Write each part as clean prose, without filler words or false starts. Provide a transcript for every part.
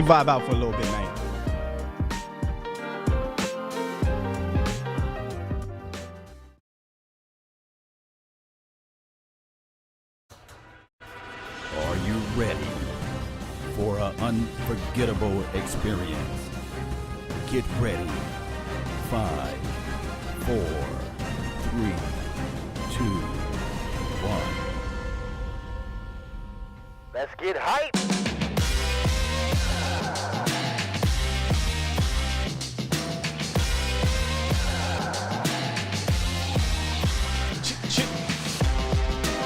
we vibe out for a little bit, man. Are you ready for an unforgettable experience? Get ready. 5, 4, 3, 2, 1. Let's get hype.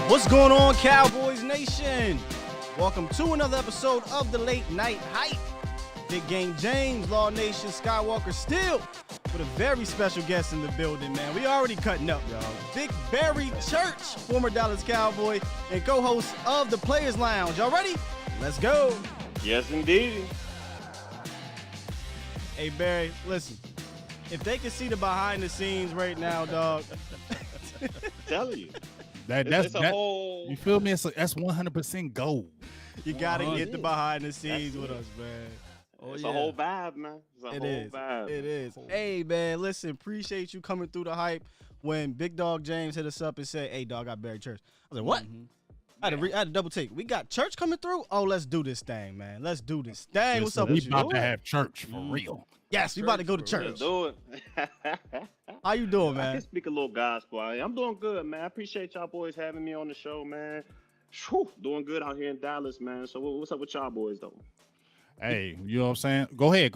What's going on, Cowboys Nation? Welcome to another episode of the Late Night Hype. Big Game James, Law Nation, Skywalker still with a very special guest in the building, man. We already cutting up, y'all. Big Barry Church, former Dallas Cowboy and co-host of the Players Lounge. Y'all ready? Let's go. Yes, indeed. Hey, Barry, listen. If they can see the behind the scenes right now, dog. I'm telling you. That's a whole. You feel me? That's 100% gold. You gotta get the behind the scenes with us, man. It's a whole vibe, man. It's a It whole is. vibe. It is. Hey, man, listen, appreciate you coming through the hype. When Big Dog James hit us up and said, hey, dog, I got Barry Church. I was like, what? I had to double take. We got Church coming through? Oh, let's do this thing, man. Let's do this thing. What's up We with you? about to have church for real. Yes, we about to go to Let's church. do it. How you doing, I man? can speak a little gospel. I'm doing good, man. I appreciate y'all boys having me on the show, man. Whew, doing good out here in Dallas, man. So what's up with y'all boys, though? Hey, you know what I'm saying? Go ahead,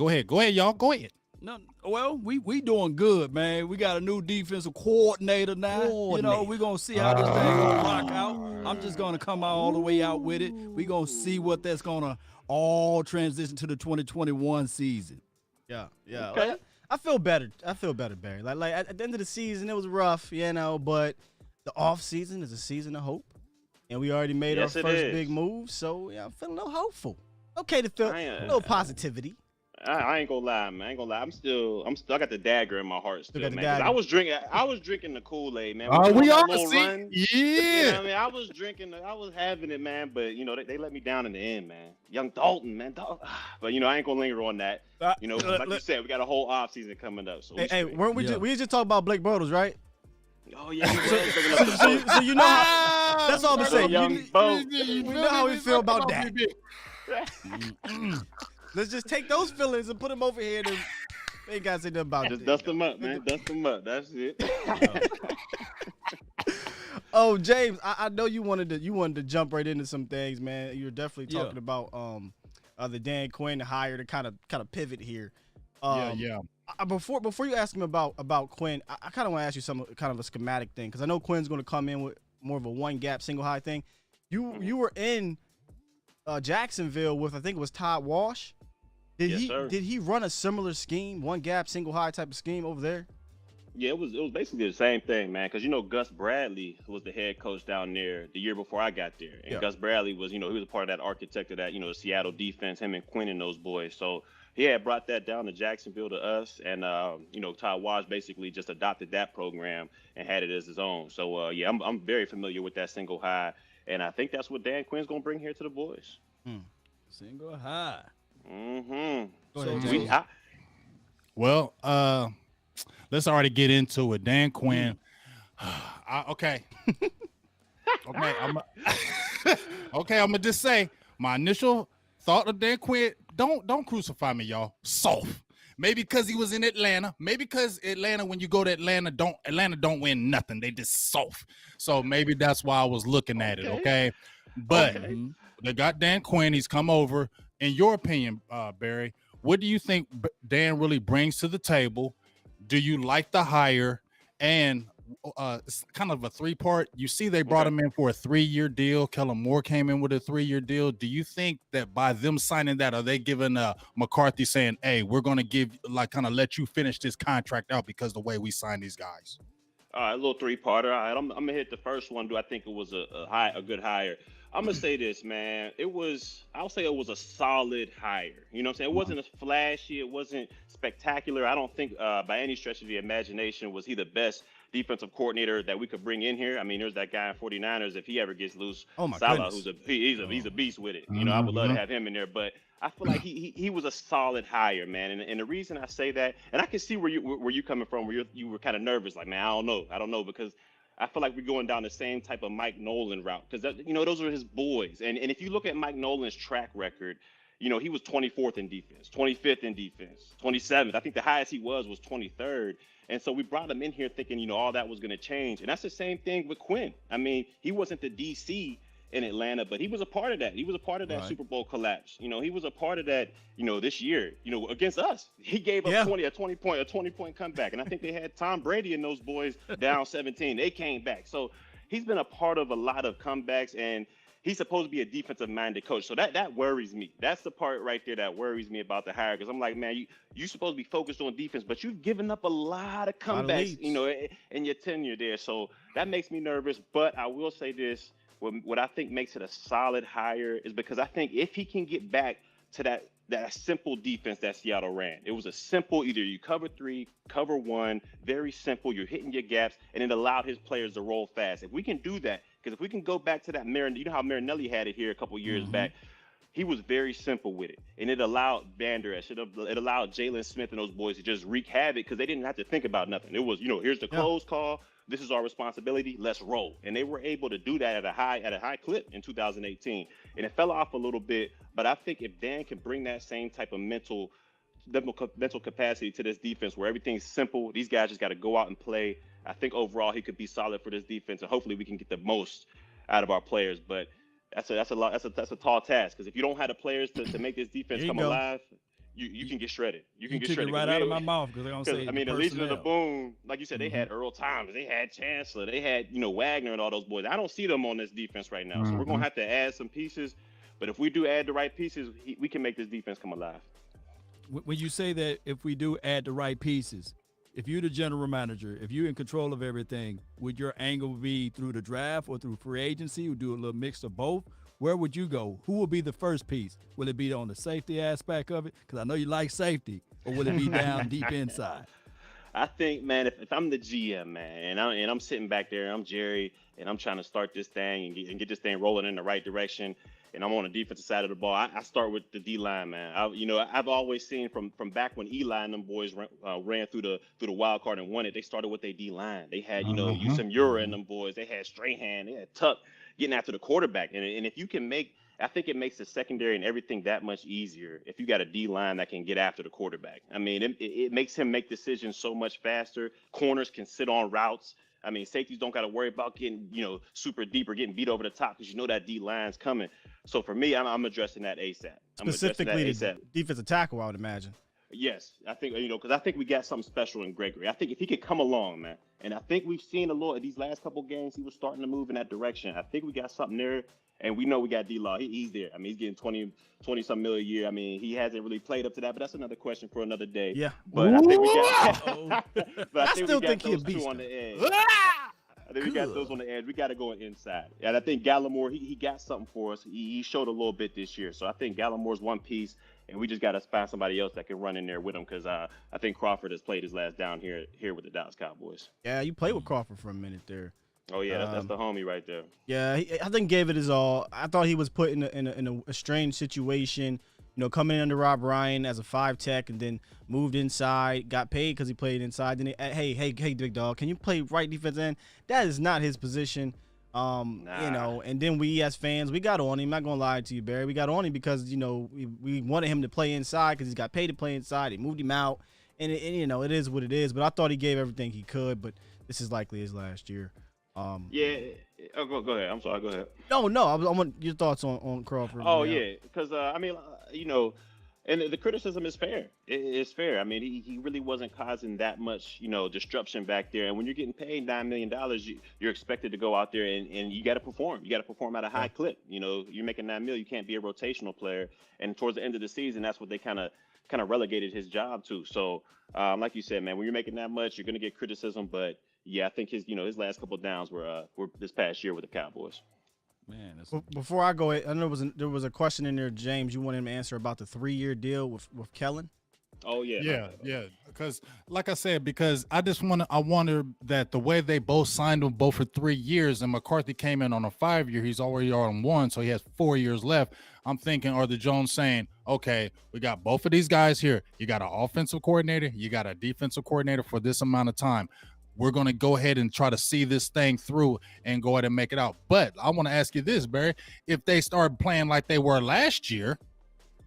y'all. Go ahead. No, well, we doing good, man. We got a new defensive coordinator now. You know, we're going to see how this thing going to rock out. I'm just going to come out all the way out with it. We're going to see what that's going to all transition to the 2021 season. Yeah. Okay. I feel better. Barry. Like at the end of the season, it was rough, you know, but the off season is a season of hope. And we already made Yes, our it first is. big move. So, yeah, I'm feeling a little hopeful. Okay to feel a little positivity. I ain't gonna lie, man. I'm still I got the dagger in my heart still, got the man. 'Cause dagger. I was drinking the Kool-Aid, man. We on are that little see. run. You know Yeah. what I mean, I was having it, man, but you know they let me down in the end, man. Young Dalton, man. But you know I ain't gonna linger on that. You know, like you said, we got a whole off season coming up. So Hey, weren't we just talking about Blake Bortles, right? oh yeah, So you know how, that's all I'm Little saying. young boat. We know how we feel about that. Let's just take those feelings and put them over here. And they ain't got to say nothing about Just it. dust them up, man. Dust them up. That's it. Oh, James, I know you wanted to jump right into some things, man. You were definitely talking about the Dan Quinn hire to kind of pivot here. Yeah. Before you ask him about Quinn, I kind of want to ask you some kind of a schematic thing because I know Quinn's going to come in with more of a one gap single high thing. You were in Jacksonville with I think it was Todd Walsh. Did he run a similar scheme, one gap single high type of scheme over there? Yeah, it was basically the same thing, man. Because you know Gus Bradley was the head coach down there the year before I got there, and Gus Bradley was he was a part of that architect of that the Seattle defense. Him and Quinn and those boys. So he had brought that down to Jacksonville to us, and Todd Walsh basically just adopted that program and had it as his own. So I'm very familiar with that single high, and I think that's what Dan Quinn's gonna bring here to the boys. Single high. Mm-hmm. Well, let's already get into it. Dan Quinn. Okay. I'm gonna just say my initial thought of Dan Quinn. Don't crucify me, y'all. Soft. Maybe because he was in Atlanta. Maybe because Atlanta, when you go to Atlanta don't win nothing. They just soft. So maybe that's why I was looking at it. Okay. But they got Dan Quinn. He's come over. In your opinion, Barry, what do you think Dan really brings to the table? Do you like the hire? And it's kind of a three-part. You see, they brought him in for a 3-year deal. Kellen Moore came in with a 3-year deal. Do you think that by them signing that, are they giving McCarthy saying, "Hey, we're going to kind of let you finish this contract out because the way we sign these guys"? All right, a little three-parter. All right, I'm gonna hit the first one. Do I think it was a good hire? I'm gonna say this, man. I'll say it was a solid hire. You know what I'm saying? It wasn't as flashy. It wasn't spectacular. I don't think by any stretch of the imagination was he the best defensive coordinator that we could bring in here. I mean, there's that guy in 49ers. If he ever gets loose, Salah, who's he's a beast with it. You know, I would love to have him in there. But I feel like he was a solid hire, man. And the reason I say that, and I can see where you coming from, where you were kind of nervous, like, man, I don't know, because I feel like we're going down the same type of Mike Nolan route, because those are his boys. And if you look at Mike Nolan's track record, he was 24th in defense, 25th in defense, 27th. I think the highest he was 23rd. And so we brought him in here thinking, all that was going to change. And that's the same thing with Quinn. I mean, he wasn't the DC in Atlanta, but he was a part of that. He was a part of that Super Bowl collapse. He was a part of that, this year, against us. He gave up a 20 point comeback. And I think they had Tom Brady and those boys down 17. They came back. So he's been a part of a lot of comebacks, and he's supposed to be a defensive-minded coach. So that worries me. That's the part right there that worries me about the hire, because I'm like, man, you're supposed to be focused on defense, but you've given up a lot of comebacks, in your tenure there. So that makes me nervous. But I will say this. What I think makes it a solid hire is because I think if he can get back to that simple defense that Seattle ran, it was a simple, either you cover 3, cover 1, very simple, you're hitting your gaps, and it allowed his players to roll fast. If we can do that, because if we can go back to that how Marinelli had it here a couple years back, he was very simple with it, and it allowed Vander Esch, it allowed Jalen Smith and those boys to just wreak havoc, because they didn't have to think about nothing. It was, here's the close call. This is our responsibility. Let's roll. And they were able to do that at a high clip in 2018. And it fell off a little bit, but I think if Dan can bring that same type of mental capacity to this defense, where everything's simple, these guys just got to go out and play. I think overall he could be solid for this defense, and hopefully we can get the most out of our players. But that's a tall task, because if you don't have the players to make this defense come alive, you can get shredded. You can get shredded. It right out of my mouth, because they're gonna say. I mean, the Legion of the Boom, like you said, they had Earl Thomas, they had Chancellor, they had Wagner and all those boys. I don't see them on this defense right now, so we're gonna have to add some pieces. But if we do add the right pieces, we can make this defense come alive. When you say that, if we do add the right pieces, if you're the general manager, if you're in control of everything, would your angle be through the draft or through free agency? Would do a little mix of both? Where would you go? Who will be the first piece? Will it be on the safety aspect of it? Because I know you like safety. Or will it be down deep inside? I think, man, if I'm the GM, man, and I'm sitting back there, I'm Jerry, and I'm trying to start this thing and get this thing rolling in the right direction, and I'm on the defensive side of the ball, I start with the D-line, man. I've always seen from back when Eli and them boys ran through the wild card and won it, they started with their D-line. They had, Yusem Ura and them boys. They had Strahan. They had Tuck getting after the quarterback. And if you can I think it makes the secondary and everything that much easier if you got a D-line that can get after the quarterback. I mean, it makes him make decisions so much faster. Corners can sit on routes. I mean, safeties don't got to worry about getting, super deep or getting beat over the top, because that D-line's coming. So for me, I'm addressing that ASAP. Specifically the defensive tackle, I would imagine. Yes, I think, because I think we got something special in Gregory. I think if he could come along, man, and I think we've seen a little of these last couple games, he was starting to move in that direction. I think we got something there, and we know we got D-Law. He's there. I mean, he's getting 20-some million a year. I mean, he hasn't really played up to that, but that's another question for another day. Yeah. But I think we got I still think he's a beast on the edge. I think we got those on the edge. We got to go inside. And I think Gallimore, he got something for us. He showed a little bit this year. So I think Gallimore's one piece, and we just got to find somebody else that can run in there with him, because I think Crawford has played his last down here with the Dallas Cowboys. Yeah, you played with Crawford for a minute there. Oh, yeah, that's the homie right there. Yeah, I think gave it his all. I thought he was put in a strange situation, coming in under Rob Ryan as a 5 tech, and then moved inside, got paid because he played inside. Then hey, big dog, can you play right defense end? That is not his position. And then we as fans, we got on him. I'm not gonna lie to you, Barry. We got on him because we wanted him to play inside because he's got paid to play inside. He moved him out, and it is what it is. But I thought he gave everything he could. But this is likely his last year. Yeah. Oh, go ahead. I'm sorry. Go ahead. No. I want your thoughts on Crawford. Oh, yeah. Because, and the criticism is fair. It's fair. I mean, he really wasn't causing that much, disruption back there. And when you're getting paid $9 million, you're expected to go out there and you got to perform. You got to perform at a high clip. You're making $9 million. You can't be a rotational player. And towards the end of the season, that's what they kind of relegated his job to. So, like you said, man, when you're making that much, you're going to get criticism. But yeah, I think his last couple of downs were this past year with the Cowboys. Man, before I go, I know there was a question in there, James. You wanted him to answer about the 3-year deal with Kellen. Oh yeah. Because like I said, because I wonder that the way they both signed them both for 3 years, and McCarthy came in on a 5-year, he's already on 1, so he has 4 years left. I'm thinking, are the Jones saying, okay, we got both of these guys here. You got an offensive coordinator, you got a defensive coordinator for this amount of time. We're going to go ahead and try to see this thing through and go ahead and make it out. But I want to ask you this, Barry. If they start playing like they were last year,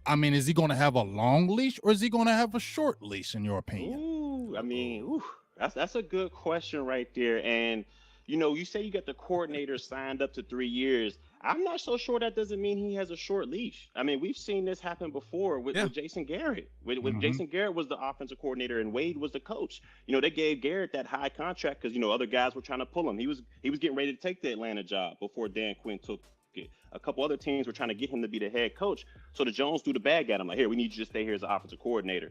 I mean, is he going to have a long leash or is he going to have a short leash, in your opinion? Ooh, I mean, that's a good question right there. And, you say you got the coordinator signed up to 3 years. I'm not so sure that doesn't mean he has a short leash. I mean, we've seen this happen before with Jason Garrett. When Jason Garrett was the offensive coordinator and Wade was the coach, they gave Garrett that high contract because, other guys were trying to pull him. He was getting ready to take the Atlanta job before Dan Quinn took it. A couple other teams were trying to get him to be the head coach. So the Jones threw the bag at him like, here, we need you to stay here as the offensive coordinator.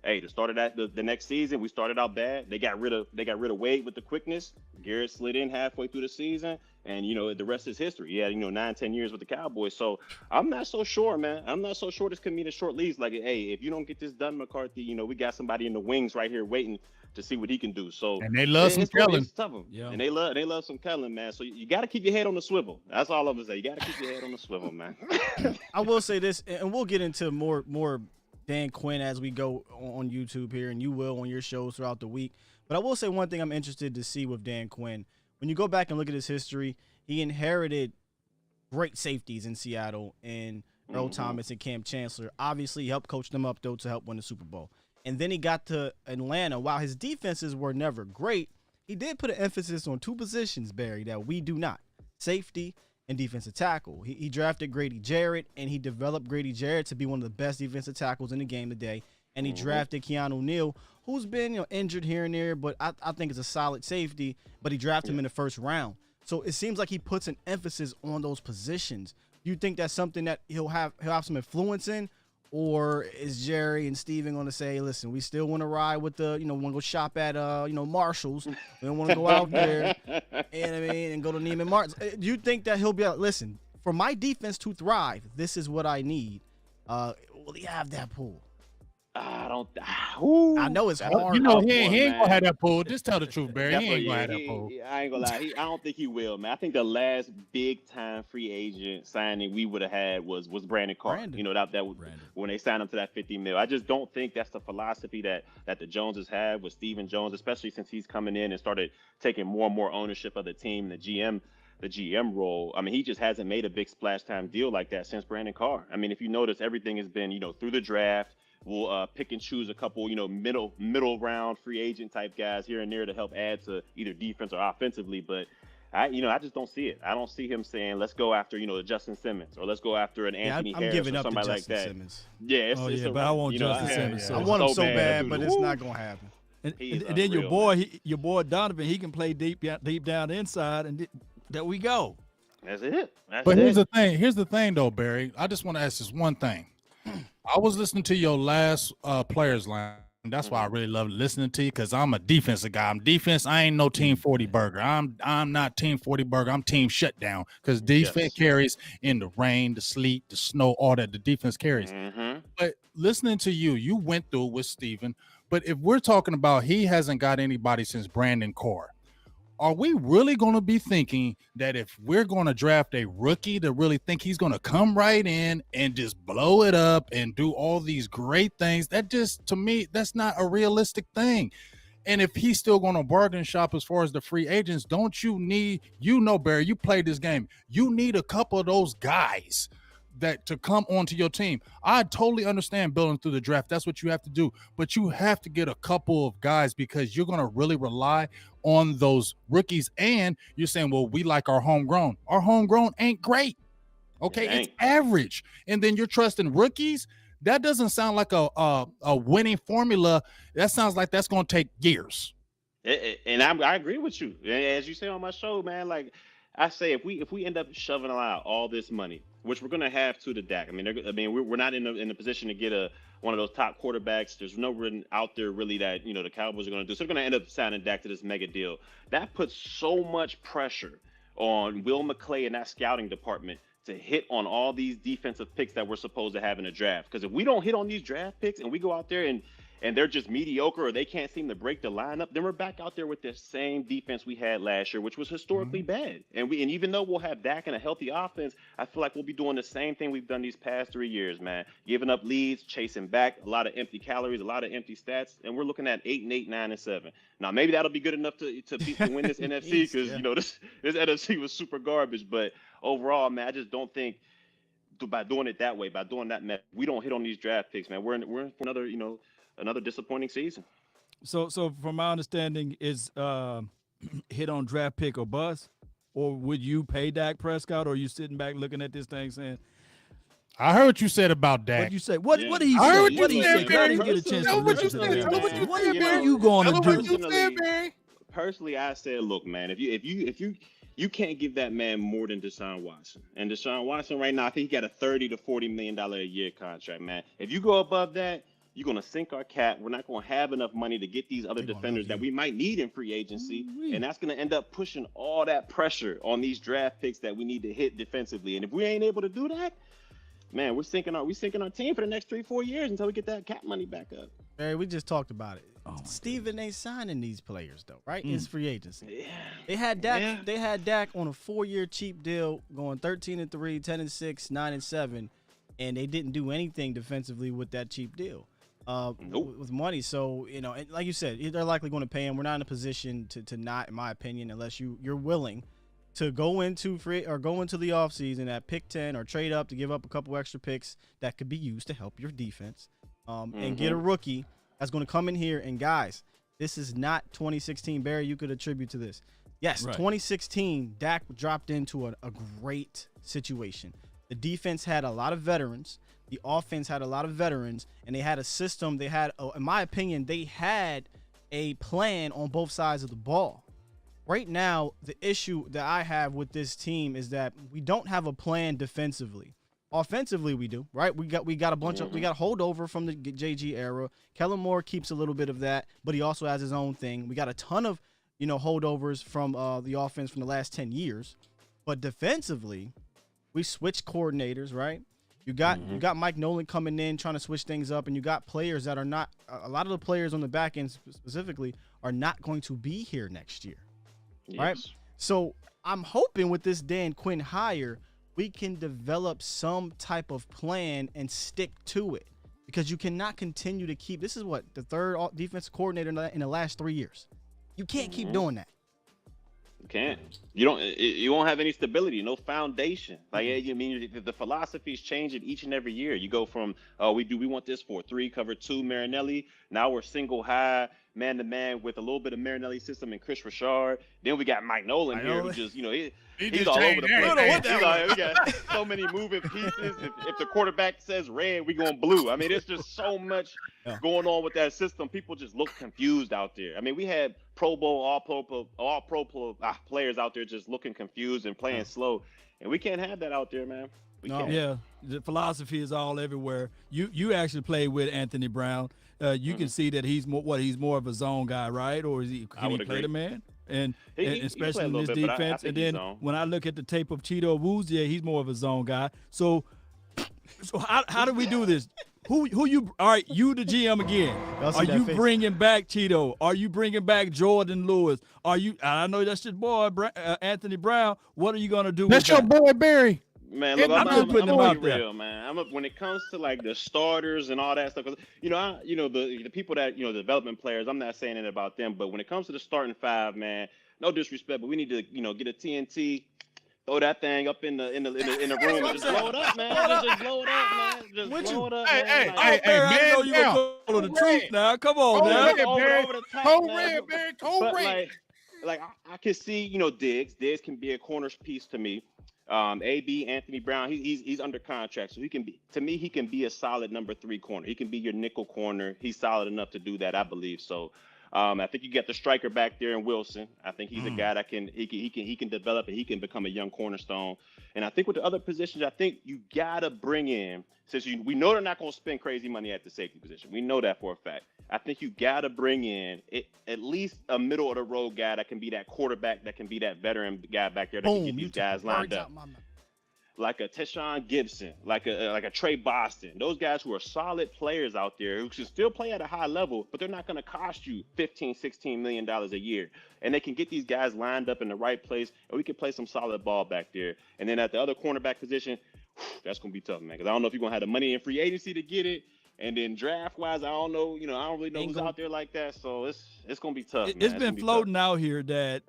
Hey, the start of the next season, we started out bad. They got rid of Wade with the quickness. Garrett slid in halfway through the season, and the rest is history. He had 9-10 years with the Cowboys. So I'm not so sure, man. I'm not so sure this could mean a short leash. Like, hey, if you don't get this done, McCarthy, we got somebody in the wings right here waiting to see what he can do. So and they love some Kellen. Yeah. And they love some Kellen, man. So you got to keep your head on the swivel. That's all I'm gonna say. You got to keep your head on the swivel, man. I will say this, and we'll get into more Dan Quinn as we go on YouTube here, and you will on your shows throughout the week. But I will say one thing I'm interested to see with Dan Quinn. When you go back and look at his history, he inherited great safeties in Seattle and Earl Thomas and Cam Chancellor. Obviously, he helped coach them up, though, to help win the Super Bowl. And then he got to Atlanta. While his defenses were never great, he did put an emphasis on two positions, Barry, that we do not: safety and defensive tackle. He drafted Grady Jarrett, and he developed Grady Jarrett to be one of the best defensive tackles in the game today. And he drafted Keanu Neal, who's been injured here and there, but I think is a solid safety. But he drafted him in the first round. So it seems like he puts an emphasis on those positions. Do you think that's something that he'll have some influence in? Or is Jerry and Steven going to say, listen, we still want to ride with the, want to go shop at, Marshall's. We don't want to go out there, and go to Neiman Martin's. Do you think that he'll be like, listen, for my defense to thrive, this is what I need? Will he have that pull? I don't. I know it's hard. He ain't gonna have that pull. Just tell the truth, Barry. He ain't gonna have that pull. I ain't gonna lie. I don't think he will, man. I think the last big time free agent signing we would have had was Brandon Carr. That when they signed him to that $50 million. I just don't think that's the philosophy that the Joneses have with Stephen Jones, especially since he's coming in and started taking more and more ownership of the team, the GM role. I mean, he just hasn't made a big splash time deal like that since Brandon Carr. I mean, if you notice, everything has been through the draft. We'll pick and choose a couple, middle round free agent type guys here and there to help add to either defense or offensively. But I just don't see it. I don't see him saying, let's go after, Justin Simmons or let's go after an Anthony Harris or somebody like that. Simmons. Yeah, but I want Justin Simmons. I want him so bad, but it's not gonna happen. And then your boy Donovan, he can play deep down inside, and there we go. That's it. Here's the thing, though, Barry. I just want to ask this one thing. I was listening to your last players line. That's why I really love listening to you, because I'm a defensive guy. I'm defense. I ain't no Team 40 burger. I'm not Team 40 burger. I'm Team Shutdown, because defense carries in the rain, the sleet, the snow, all that. The defense carries. But listening to you went through with Steven. But if we're talking about he hasn't got anybody since Brandon Carr, are we really going to be thinking that if we're going to draft a rookie to really think he's going to come right in and just blow it up and do all these great things? That just, to me, that's not a realistic thing. And if he's still going to bargain shop as far as the free agents, don't you need, Barry, you played this game. You need a couple of those guys that to come onto your team. I totally understand building through the draft. That's what you have to do. But you have to get a couple of guys, because you're going to really rely on those rookies. And you're saying, well, we like our homegrown. Our homegrown ain't great. Okay, it's average. And then you're trusting rookies. That doesn't sound like a winning formula. That sounds like that's going to take years. And I agree with you. As you say on my show, man, like I say, if we end up shoving out all this money, which we're going to have to the Dak. We're not in a position to get one of those top quarterbacks. There's no one out there really that the Cowboys are going to do. So they're going to end up signing Dak to this mega deal. That puts so much pressure on Will McClay and that scouting department to hit on all these defensive picks that we're supposed to have in the draft. Because if we don't hit on these draft picks and we go out there and and they're just mediocre or they can't seem to break the lineup, then we're back out there with the same defense we had last year, which was historically bad. And even though we'll have Dak and a healthy offense, I feel like we'll be doing the same thing we've done these past 3 years, man. Giving up leads, chasing back, a lot of empty calories, a lot of empty stats, and we're looking at 8-8, 9-7. Now maybe that'll be good enough to win this NFC because you know this NFC was super garbage. But overall, man, I just don't think by doing it that way, by doing that, we don't hit on these draft picks, man. We're in for another disappointing season. So from my understanding, is hit on draft pick or bust, or would you pay Dak Prescott, or are you sitting back looking at this thing saying? I heard what you said about Dak. What did you say? What did he say? I heard what What did you he say? said, I didn't get a chance to listen to that. What are you going to do? Personally, I said, look, man, if you can't give that man more than Deshaun Watson. And Deshaun Watson right now, I think he got a $30 to $40 million a year contract, man. If you go above that, you're going to sink our cap. We're not going to have enough money to get these other defenders that we might need in free agency. And that's going to end up pushing all that pressure on these draft picks that we need to hit defensively. And if we ain't able to do that, man, we're sinking our team for the next 3-4 years until we get that cap money back up. Barry, we just talked about it. Steven ain't signing these players though, right? It's free agency. Yeah. They had Dak. Yeah. They had Dak on a 4-year cheap deal, going 13-3, 10-6, 9-7, and they didn't do anything defensively with that cheap deal. With money. So, you know, and like you said, they're likely going to pay him. We're not in a position to not, in my opinion, unless you're willing to go into the offseason at pick 10 or trade up to give up a couple extra picks that could be used to help your defense, and get a rookie that's going to come in here. And guys, this is not 2016. Barry, you could attribute to this. Yes, right. 2016, Dak dropped into a great situation. The defense had a lot of veterans. The offense had a lot of veterans, and they had a system. They had, in my opinion, they had a plan on both sides of the ball. Right now, the issue that I have with this team is that we don't have a plan defensively. Offensively, we do, right? We got a bunch of, we got a holdover from the JG era. Kellen Moore keeps a little bit of that, but he also has his own thing. We got a ton of, holdovers from the offense from the last 10 years. But defensively, we switched coordinators, right? You got Mike Nolan coming in trying to switch things up, and you got players that are not – a lot of the players on the back end specifically are not going to be here next year, right? So I'm hoping with this Dan Quinn hire, we can develop some type of plan and stick to it, because you cannot continue to keep – this is what, the third defensive coordinator in the last 3 years. You can't keep doing that. You can't. You won't have any stability, no foundation. Like, I mean, the philosophy is changing each and every year. You go from, we want this 4-3, cover 2, Marinelli. Now we're single high, man-to-man with a little bit of Marinelli system and Chris Richard. Then we got Mike Nolan here, who just, he's all over the place. We got so many moving pieces. If the quarterback says red, we going blue. I mean, there's just so much going on with that system. People just look confused out there. I mean, we had Pro Bowl, all pro players out there just looking confused and playing slow, and we can't have that out there, man. We can't. Yeah, the philosophy is all everywhere. You actually played with Anthony Brown. You can see that he's more of a zone guy, right? Or can he play the man? And especially in this defense. And then when I look at the tape of Cheeto Awuzie, he's more of a zone guy. So how do we do this? Who you? All right, you the GM again. Are you bringing back Cheeto? Are you bringing back Jordan Lewis? Are you? I know that's your boy, Anthony Brown. What are you gonna do? That's your boy Barry. Man, look, I'm gonna be real, man. When it comes to like the starters and all that stuff, the people that the development players. I'm not saying it about them, but when it comes to the starting five, man, no disrespect, but we need to get a TNT. Throw that thing up in the room and just blow it up, man. Just blow it up, man. Just blow it up, man. Hey, I know you gonna follow the truth now. Come on, man. Cold red. Like I can see, Diggs. Diggs can be a corner piece to me. AB Anthony Brown, he's under contract, so he can be a solid number 3 corner. He can be your nickel corner. He's solid enough to do that, I believe. So. I think you get the striker back there in Wilson. I think he's a guy that can develop and he can become a young cornerstone. And I think with the other positions, I think you gotta bring in, since we know they're not gonna spend crazy money at the safety position. We know that for a fact. I think you gotta bring in at least a middle of the road guy that can be that quarterback, that can be that veteran guy back there that can get these guys lined up. like a Tashawn Gibson, like a Trey Boston. Those guys who are solid players out there who can still play at a high level, but they're not going to cost you $15, $16 million a year. And they can get these guys lined up in the right place, and we can play some solid ball back there. And then at the other cornerback position, that's going to be tough, man, because I don't know if you're going to have the money in free agency to get it. And then draft-wise, I don't know. I don't really know who's out there like that. So it's going to be tough, man. It's been floating out here that,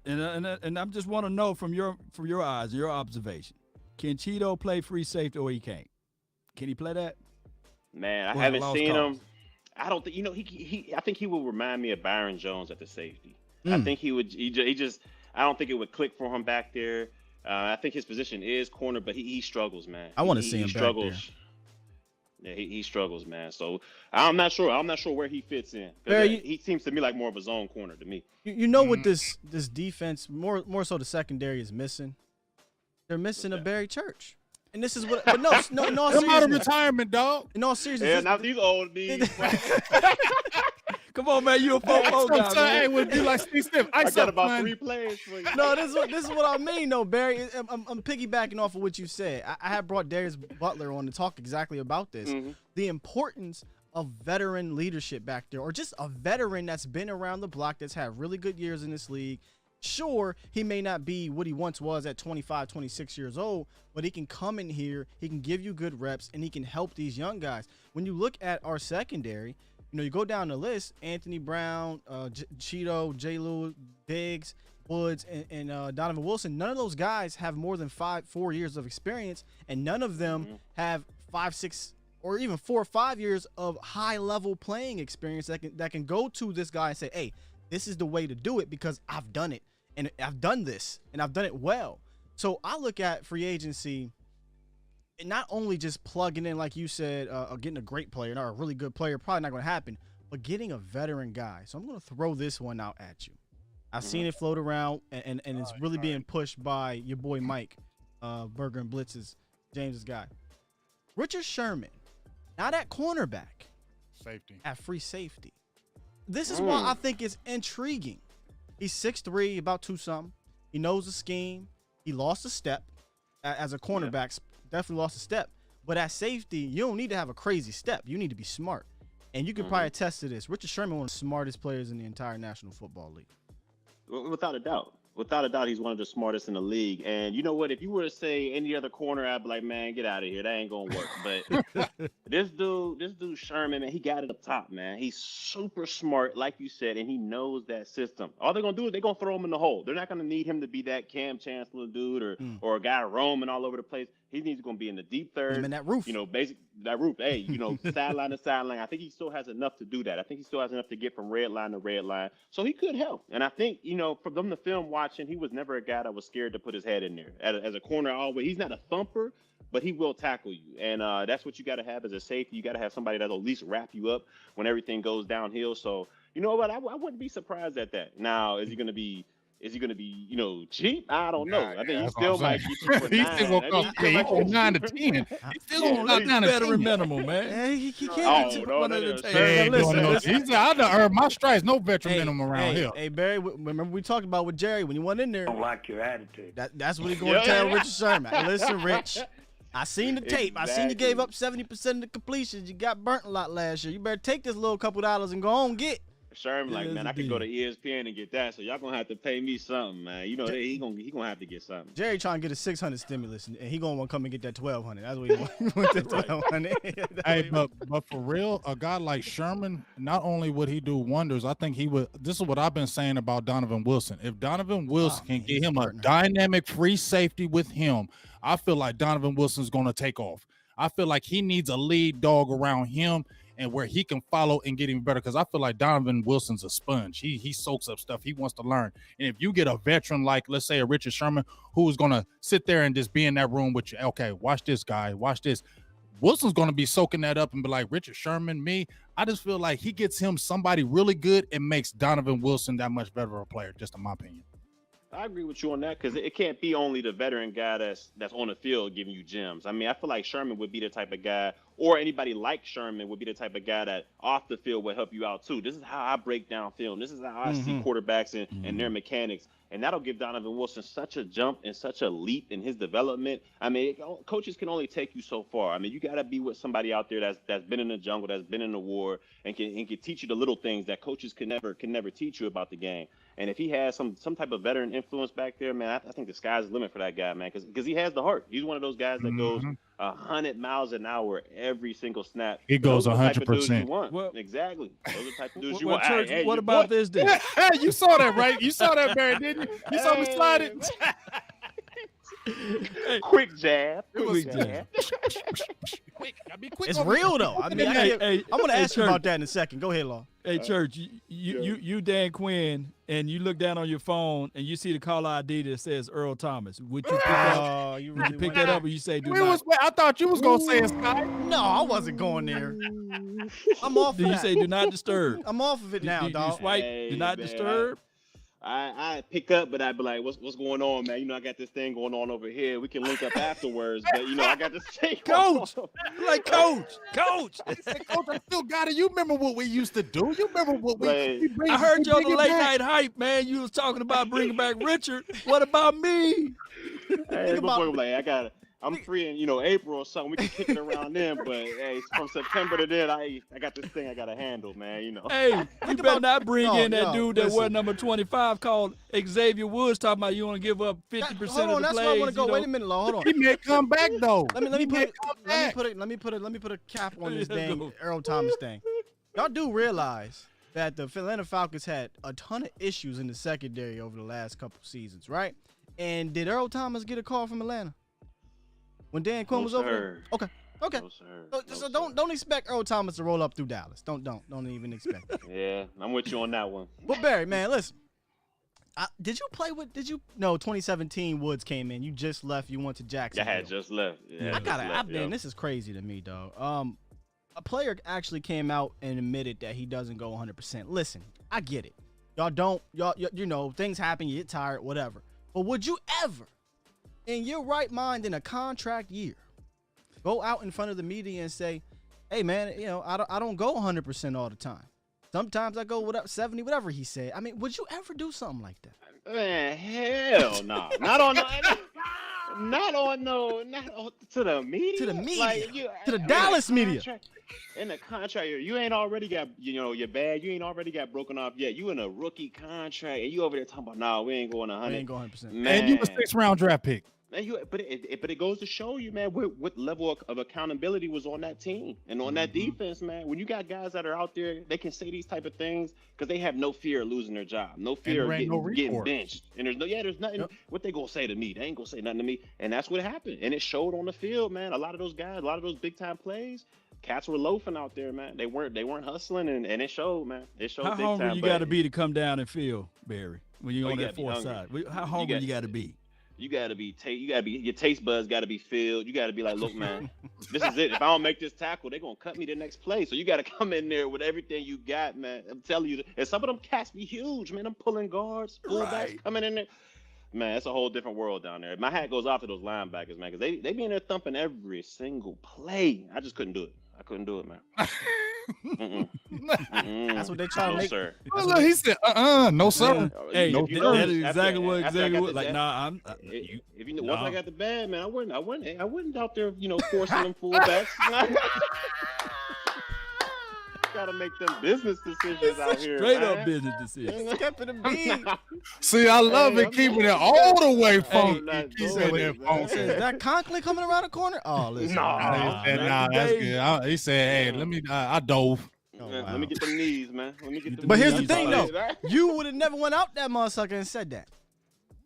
and I just want to know from your eyes, your observation, can Cheeto play free safety or he can't? Can he play that? Man, I haven't seen him. I don't think I think he will remind me of Byron Jones at the safety. I think he would. I don't think it would click for him back there. I think his position is corner, but he struggles, man. I want to see him back there. Yeah, he struggles, man. So I'm not sure. I'm not sure where he fits in. He seems to me like more of a zone corner to me. You know what this defense, more so the secondary, is missing? They're missing a Barry Church. And this is what, but no, in all seriousness. I'm out of retirement, dog. In all seriousness. Yeah, now these old dudes. Come on, man, you a fofo guy, man. Hey, would be like Steve Smith. I got about 3 players for you. No, this is what I mean, though, Barry. I'm piggybacking off of what you said. I had brought Darius Butler on to talk exactly about this. Mm-hmm. The importance of veteran leadership back there, or just a veteran that's been around the block, that's had really good years in this league. Sure, he may not be what he once was at 25, 26 years old, but he can come in here, he can give you good reps, and he can help these young guys. When you look at our secondary, you go down the list, Anthony Brown, Cheeto, J. Lewis, Diggs, Woods, and Donovan Wilson. None of those guys have more than 4 years of experience, and none of them have 5, 6, or even 4 or 5 years of high-level playing experience that can go to this guy and say, hey, this is the way to do it because I've done it, and I've done this, and I've done it well. So I look at free agency and not only just plugging in, like you said, getting a great player, not a really good player, probably not going to happen, but getting a veteran guy. So I'm going to throw this one out at you. I've seen it float around, and it's really being pushed by your boy Mike, Berger and Blitz's, James's guy. Richard Sherman, not at cornerback. Safety. At free safety. This is why I think it's intriguing. He's 6'3", about 2-something. He knows the scheme. He lost a step as a cornerback. Definitely lost a step. But at safety, you don't need to have a crazy step. You need to be smart. And you can probably attest to this. Richard Sherman, one of the smartest players in the entire National Football League. Without a doubt. Without a doubt, he's one of the smartest in the league. And you know what? If you were to say any other corner, I'd be like, man, get out of here. That ain't going to work. But this dude Sherman, man, he got it up top, man. He's super smart, like you said, and he knows that system. All they're going to do is they're going to throw him in the hole. They're not going to need him to be that Cam Chancellor dude or a guy roaming all over the place. He needs to be in the deep third. Him in that roof. That roof. Hey, sideline to sideline. I think he still has enough to do that. I think he still has enough to get from red line to red line. So he could help. And I think, from the film watching, he was never a guy that was scared to put his head in there. As a corner, always, he's not a thumper, but he will tackle you. And that's what you got to have as a safety. You got to have somebody that'll at least wrap you up when everything goes downhill. So, you know what? I wouldn't be surprised at that. Now, is he going to be, cheap? I don't know. I think he still might get you for 9. He's still going to go 9 to 10. He's still going to knock down a veteran minimum, man. Hey, he can't get one at a listen. He's I done earned my stripes. No veteran minimum around here. Hey, Barry, remember we talked about with Jerry when you went in there. I don't like your attitude. That's what he's going to tell Richard Sherman. Listen, Rich, I seen the tape. I seen you gave up 70% of the completions. You got burnt a lot last year. You better take this little couple $dollars and go on and get. Sherman, like, man, I could go to ESPN and get that, so y'all gonna have to pay me something, man. He gonna have to get something. Jerry trying to get a 600 stimulus, and he gonna want to come and get that 1,200. That's what he wants. That 1,200. Hey, but for real, a guy like Sherman, not only would he do wonders, I think he would. This is what I've been saying about Donovan Wilson. If Donovan Wilson can get him a dynamic free safety with him, I feel like Donovan Wilson's gonna take off. I feel like he needs a lead dog around him, and where he can follow and get even better, because I feel like Donovan Wilson's a sponge. He soaks up stuff. He wants to learn. And if you get a veteran like, let's say, a Richard Sherman, who's going to sit there and just be in that room with you, okay, watch this guy, watch this. Wilson's going to be soaking that up and be like, Richard Sherman, me. I just feel like he gets him somebody really good and makes Donovan Wilson that much better of a player, just in my opinion. I agree with you on that, because it can't be only the veteran guy that's on the field giving you gems. I mean, I feel like Sherman would be the type of guy, or anybody like Sherman would be the type of guy that off the field will help you out too. This is how I break down film. This is how I see quarterbacks and their mechanics. And that'll give Donovan Wilson such a jump and such a leap in his development. I mean, coaches can only take you so far. I mean, you got to be with somebody out there that's been in the jungle, that's been in the war, and can teach you the little things that coaches can never teach you about the game. And if he has some type of veteran influence back there, man, I think the sky's the limit for that guy, man, because he has the heart. He's one of those guys that goes 100 miles an hour every single snap. He goes 100%. Well, exactly. Those are the type of dudes you well, want. Church, Hey, what about this then? You saw that, right? You saw that, Barry, didn't you? You saw me slide it. Quick jab. Quick jab. Quick. Gotta be quick. It's real though. I mean, I'm gonna ask you about that in a second. Go ahead, Law. Hey, Church, you Dan Quinn, and you look down on your phone and you see the caller ID that says Earl Thomas. Would you pick up? You would you pick that up, or you say do Where not? was, I thought you was gonna say it, Scott. No, I wasn't going there. I'm off. Do you say do not disturb? I'm off of it now, do dog. you swipe do not disturb? I pick up, but I'd be like, what's going on, man? You know, I got this thing going on over here. We can link up afterwards, but, you know, I got this thing Coach! Like, Coach! I said, Coach, I still got it. You remember what we used to do? You remember what we I heard you on the late night hype, man. You was talking about bringing back Richard. What about me? Hey, like, I'm free in, April or something. We can kick it around then, but hey, from September to then, I got this thing I gotta handle, man. Hey, you better not bring in that dude that wore number 25 called Xavier Woods talking about you want to give up 50% of the plays. Hold on, that's where I want to go. Wait a minute, Law. Hold on. He may come back though. Let me put a cap on this dang Earl Thomas thing. Y'all do realize that the Atlanta Falcons had a ton of issues in the secondary over the last couple seasons, right? And did Earl Thomas get a call from Atlanta when Dan Quinn was over there? Okay. No, so don't expect Earl Thomas to roll up through Dallas. Don't even expect it. Yeah, I'm with you on that one. But Barry, man, listen. No, 2017 Woods came in. You just left. You went to Jacksonville. I had just left. Yeah, this is crazy to me, dog. A player actually came out and admitted that he doesn't go 100%. Listen, I get it. Y'all, things happen. You get tired, whatever. But would you ever, in your right mind, in a contract year, go out in front of the media and say, "Hey, man, I don't go 100% all the time. Sometimes I go 70, whatever he said." I mean, would you ever do something like that? Man, hell no. Not to the media. To the media. Like, to the Dallas media. In the contract, you ain't already got, your bag. You ain't already got broken off yet. You in a rookie contract, and you over there talking about, nah, we ain't going 100. We ain't going 100%. Man. And you a 6th-round draft pick. But it goes to show you, man, what level of accountability was on that team and on that defense, man. When you got guys that are out there, they can say these type of things because they have no fear of losing their job, no fear of getting benched. And there's nothing. What they gonna say to me? They ain't gonna say nothing to me. And that's what happened. And it showed on the field, man. A lot of those guys, a lot of those big time plays, cats were loafing out there, man. They weren't hustling, and it showed, man. It showed. How big hungry time, you got to be to come down and feel, Barry, when you're on that fourth side? How hungry you got to be? You gotta be your taste buds gotta be filled. You gotta be like, look, man, this is it. If I don't make this tackle, they're gonna cut me the next play. So you gotta come in there with everything you got, man. I'm telling you, and some of them cats be huge, man. I'm pulling guards, fullbacks coming in there. Man, it's a whole different world down there. My hat goes off to those linebackers, man, because they be in there thumping every single play. I just couldn't do it. I couldn't do it, man. That's what they try to make. Sir. Look, he said, no, sir. Hey, no, that is exactly what Xavier was like. Nah, once I got the bag, man, I wasn't out there, forcing them fullbacks. Gotta make them business decisions out here. Straight up business decisions. Kept it a beat. See, I love it keeping it all the way from. He said that funky. Is that Conklin coming around the corner? Oh, listen. Nah, that's good. He said, hey, let me. I dove. Let me get them knees, man. But here's the thing, though. You would have never went out that motherfucker and said that.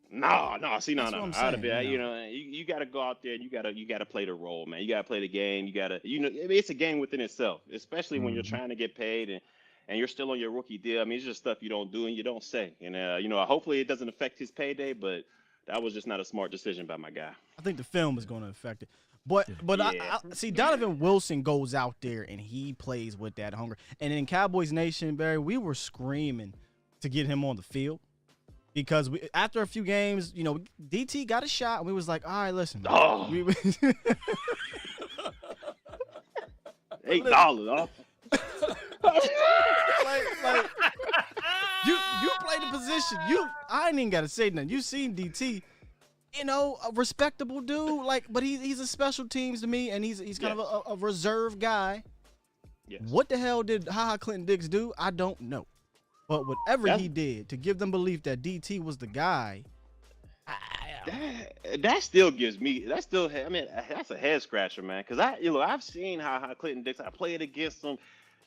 No. See, no. Saying, you got to go out there and you got to play the role, man. You got to play the game. You got to, it's a game within itself, especially when you're trying to get paid and you're still on your rookie deal. I mean, it's just stuff you don't do and you don't say. And hopefully it doesn't affect his payday, but that was just not a smart decision by my guy. I think the film is going to affect it. But I see Donovan Wilson goes out there and he plays with that hunger. And in Cowboys Nation, Barry, we were screaming to get him on the field. Because after a few games, DT got a shot, and we was like, all right, listen. Oh. $8. like you play the position. I ain't even gotta say nothing. You seen DT, a respectable dude. But he's a special teams to me, and he's kind of a reserve guy. Yes. What the hell did Clinton Dix do? I don't know. But whatever he did to give them belief that DT was the guy, that still gives me. That's a head scratcher, man. Because I've seen how Clinton Dix. I played against him.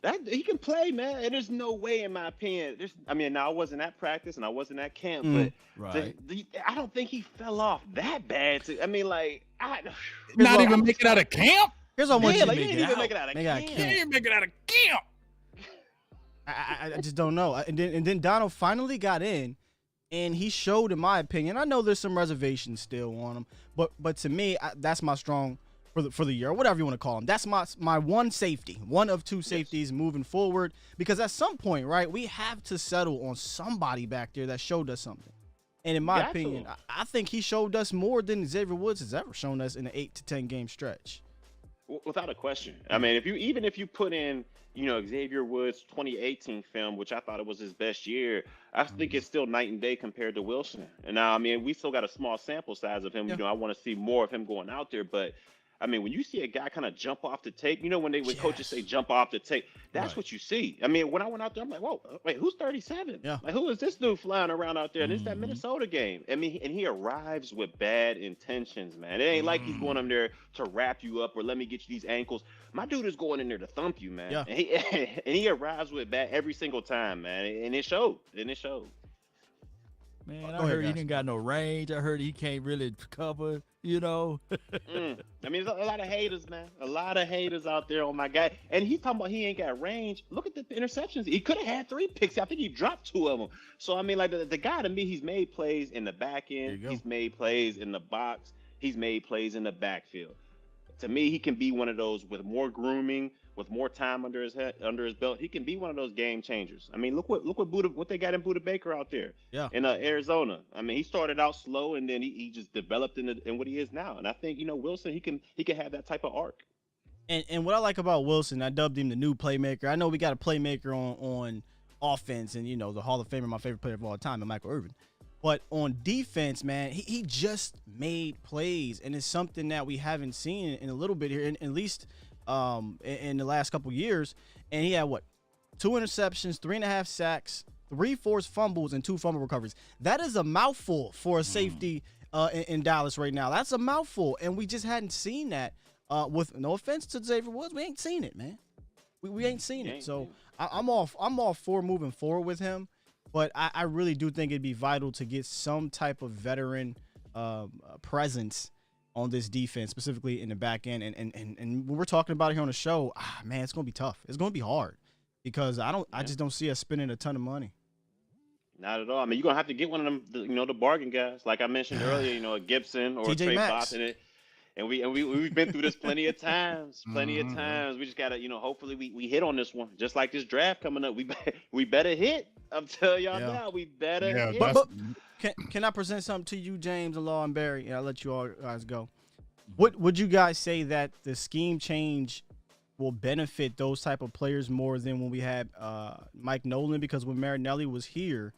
That he can play, man. And there's no way, in my opinion. Now I wasn't at practice and I wasn't at camp, but I don't think he fell off that bad. Not even make it out of camp. Here's what I want you to make it make it out of camp. He didn't make it out of camp. I just don't know. And then Donald finally got in, and he showed, in my opinion. I know there's some reservations still on him, but to me, that's my strong for the year, or whatever you want to call him. That's my one safety, one of two safeties moving forward. Because at some point, right, we have to settle on somebody back there that showed us something. And in my opinion, I think he showed us more than Xavier Woods has ever shown us in an 8 to 10 game stretch. Without a question. I mean, if you put in, Xavier Woods' 2018 film, which I thought it was his best year, I think it's still night and day compared to Wilson. And now, we still got a small sample size of him. Yeah. I want to see more of him going out there. But, when you see a guy kind of jump off the tape, when coaches say jump off the tape, that's what you see. When I went out there, I'm like, whoa, wait, who's 37? Yeah. Who is this dude flying around out there? And it's that Minnesota game. And he arrives with bad intentions, man. It ain't like he's going in there to wrap you up or let me get you these ankles. My dude is going in there to thump you, man. Yeah. And he arrives with bad every single time, man. And it showed. Man, I heard he didn't got no range. I heard he can't really cover, There's a lot of haters, man. A lot of haters out there on my guy. And he's talking about he ain't got range. Look at the interceptions. He could have had 3 picks. I think he dropped 2 of them. So, the guy to me, he's made plays in the back end. He's made plays in the box. He's made plays in the backfield. To me, he can be one of those with more grooming, with more time under his belt. He can be one of those game changers. Look what they got in Budda Baker out there in Arizona. He started out slow and then he just developed in what he is now. And I think Wilson, he can have that type of arc. And what I like about Wilson, I dubbed him the new playmaker. I know we got a playmaker on offense, and the Hall of Famer, my favorite player of all time, and Michael Irvin. But on defense, man, he just made plays, and it's something that we haven't seen in a little bit here, at least in the last couple years. And he had 2 interceptions, 3.5 sacks, 3 forced fumbles, and 2 fumble recoveries. That is a mouthful for a safety in Dallas right now. That's a mouthful, and we just hadn't seen that. With no offense to Xavier Woods, we ain't seen it, man. We ain't seen it. So I'm all for moving forward with him. But I really do think it'd be vital to get some type of veteran presence on this defense, specifically in the back end. And when we're talking about it here on the show, man, it's gonna be tough. It's gonna be hard because I just don't see us spending a ton of money. Not at all. You're gonna have to get one of them, the bargain guys, like I mentioned earlier. A Gibson or a Trey Fox in it. And we've been through this plenty of times. We just gotta, hopefully we hit on this one. Just like this draft coming up, we better hit. I'm telling y'all now, we better hit. But can I present something to you, James and Law and Barry? And I'll let you all guys go. What would you guys say that the scheme change will benefit those type of players more than when we had Mike Nolan? Because when Marinelli was here,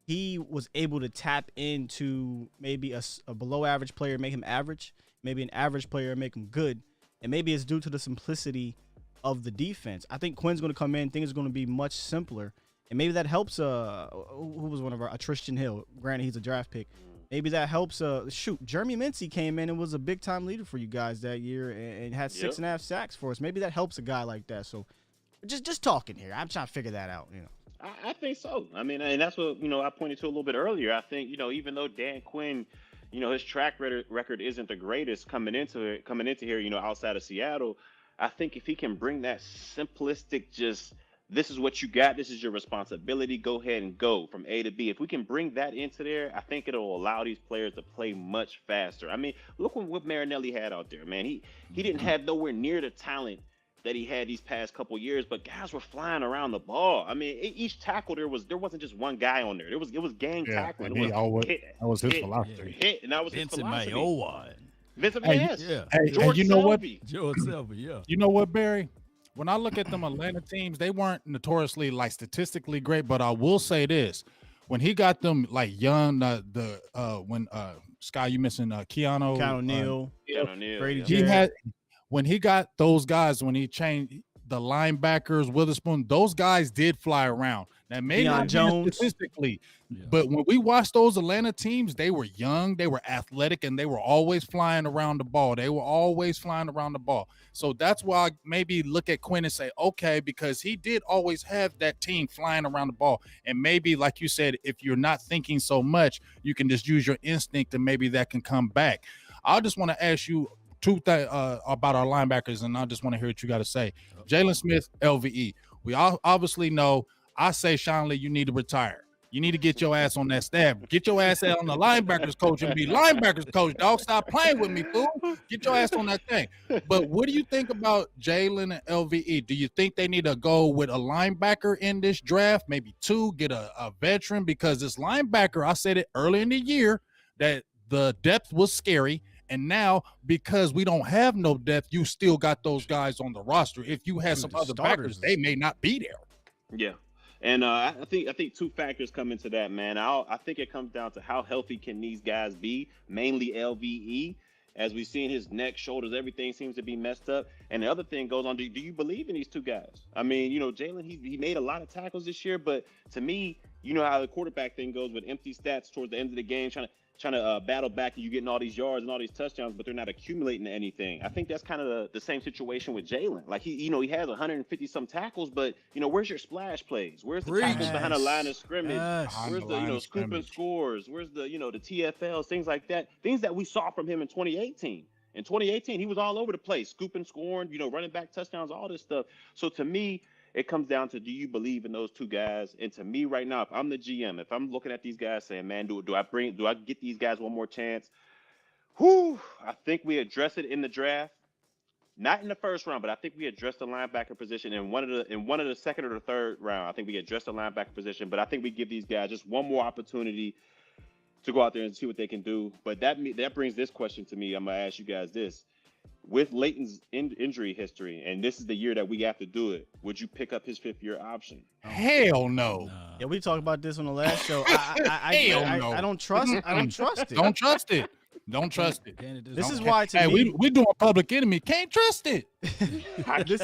he was able to tap into maybe a below average player, make him average. Maybe an average player make him good, and maybe it's due to the simplicity of the defense. I think Quinn's going to come in, things are going to be much simpler, and maybe that helps. Who was one of our Tristan Hill? Granted, he's a draft pick. Maybe that helps. Jeremy Mincy came in and was a big time leader for you guys that year, and had 6.5 sacks for us. Maybe that helps a guy like that. So, just talking here, I'm trying to figure that out. I think so. And that's what I pointed to a little bit earlier. I think even though Dan Quinn, his track record isn't the greatest coming into here, outside of Seattle. I think if he can bring that simplistic, just this is what you got, this is your responsibility, go ahead and go from A to B. If we can bring that into there, I think it'll allow these players to play much faster. Look what Marinelli had out there, man. He didn't have nowhere near the talent that he had these past couple years, but guys were flying around the ball. Each tackle there wasn't just one guy on there. It was gang tackling. That was his philosophy. And that was his philosophy. Mayowa. Vincent Hey, Mayowa. Hey, you know what? George Selby, yeah. You know what, Barry? when I look at them Atlanta teams, they weren't notoriously like statistically great, but I will say this: when he got them like young, when Sky, you missing Keanu Neal, Brady he Jarrett. had when he got those guys, when he changed the linebackers, Witherspoon, those guys did fly around. Now maybe not Jones. statistically, but when we watched those Atlanta teams, they were young, they were athletic, and they were always flying around the ball. So that's why I maybe look at Quinn and say, okay, because he did always have that team flying around the ball. And maybe, like you said, if you're not thinking so much, you can just use your instinct and maybe that can come back. I just want to ask you two things about our linebackers, and I just want to hear what you got to say. Jalen Smith, LVE. We all obviously know. I say, Sean Lee, you need to retire. You need to get your ass on that staff. Get your ass out on the linebackers coach and be linebackers coach, dog. Stop playing with me, fool. Get your ass on that thing. But what do you think about Jalen and LVE? Do you think they need to go with a linebacker in this draft? Maybe two, get a veteran? Because this linebacker, I said it early in the year, that the depth was scary. And now, because we don't have no depth, you still got those guys on the roster. If you had some other backers, they may not be there. Yeah. And I think two factors come into that, man. I think it comes down to how healthy can these guys be, mainly LVE. As we've seen, his neck, shoulders, everything seems to be messed up. And the other thing goes on, do you believe in these two guys? I mean, Jalen, he made a lot of tackles this year, but to me, you know how the quarterback thing goes with empty stats towards the end of the game, trying to battle back, and you getting all these yards and all these touchdowns, but they're not accumulating anything. I think that's kind of the same situation with Jalen. Like he has 150 some tackles, but where's your splash plays? Where's the tackles behind the line of scrimmage? Where's the scoop and scores? Where's the the TFLs, things like that? Things that we saw from him in 2018. In 2018, he was all over the place, scooping, scoring, running back touchdowns, all this stuff. So to me, it comes down to, do you believe in those two guys? And to me right now, if I'm the GM, if I'm looking at these guys saying, man, do I get these guys one more chance? I think we address it in the draft. Not in the first round, but I think we addressed the linebacker position in one of the second or the third round. I think we addressed the linebacker position, but I think we give these guys just one more opportunity to go out there and see what they can do. But that brings this question to me. I'm going to ask you guys this. With Leighton's injury history, and this is the year that we have to do it, would you pick up his 5th-year option? Hell no. Yeah, we talked about this on the last show. I don't trust it. I don't trust it. Don't trust it. Don't trust it. This is why, to me, we doing Public Enemy. Can't trust it. This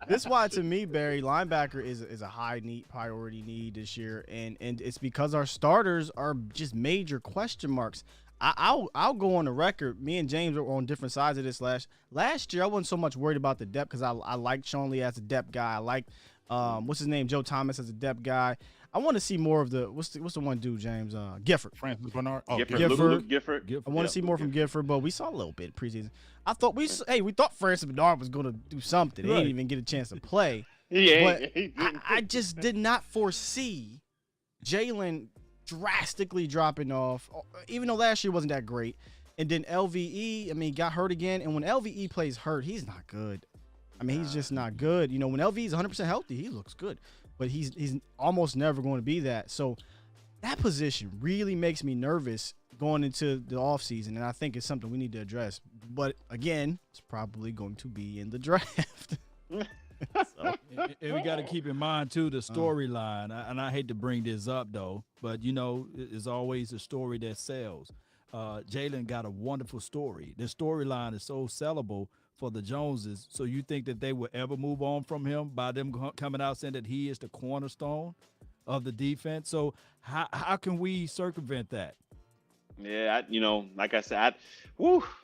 is why, to me, Barry, linebacker is a high priority need this year, and it's because our starters are just major question marks. I'll go on the record. Me and James were on different sides of this last year. I wasn't so much worried about the depth because I liked Sean Lee as a depth guy. I liked what's his name, Joe Thomas as a depth guy. I want to see more of the what's the one dude, James Gifford. Francis Bernard. Oh, Gifford. I want to see more from Gifford, but we saw a little bit preseason. I thought we thought Francis Bernard was going to do something. He didn't even get a chance to play. I just did not foresee Jalen drastically dropping off, even though last year wasn't that great. And then LVE, got hurt again. And when LVE plays hurt, he's not good. He's just not good. When LVE is 100% healthy, he looks good. But he's almost never going to be that. So that position really makes me nervous going into the offseason, and I think it's something we need to address. But, again, it's probably going to be in the draft. And we got to keep in mind, too, the storyline. And I hate to bring this up, though, but, it's always a story that sells. Jalen got a wonderful story. The storyline is so sellable for the Joneses. So you think that they will ever move on from him by them coming out saying that he is the cornerstone of the defense? So how can we circumvent that? Yeah, like I said,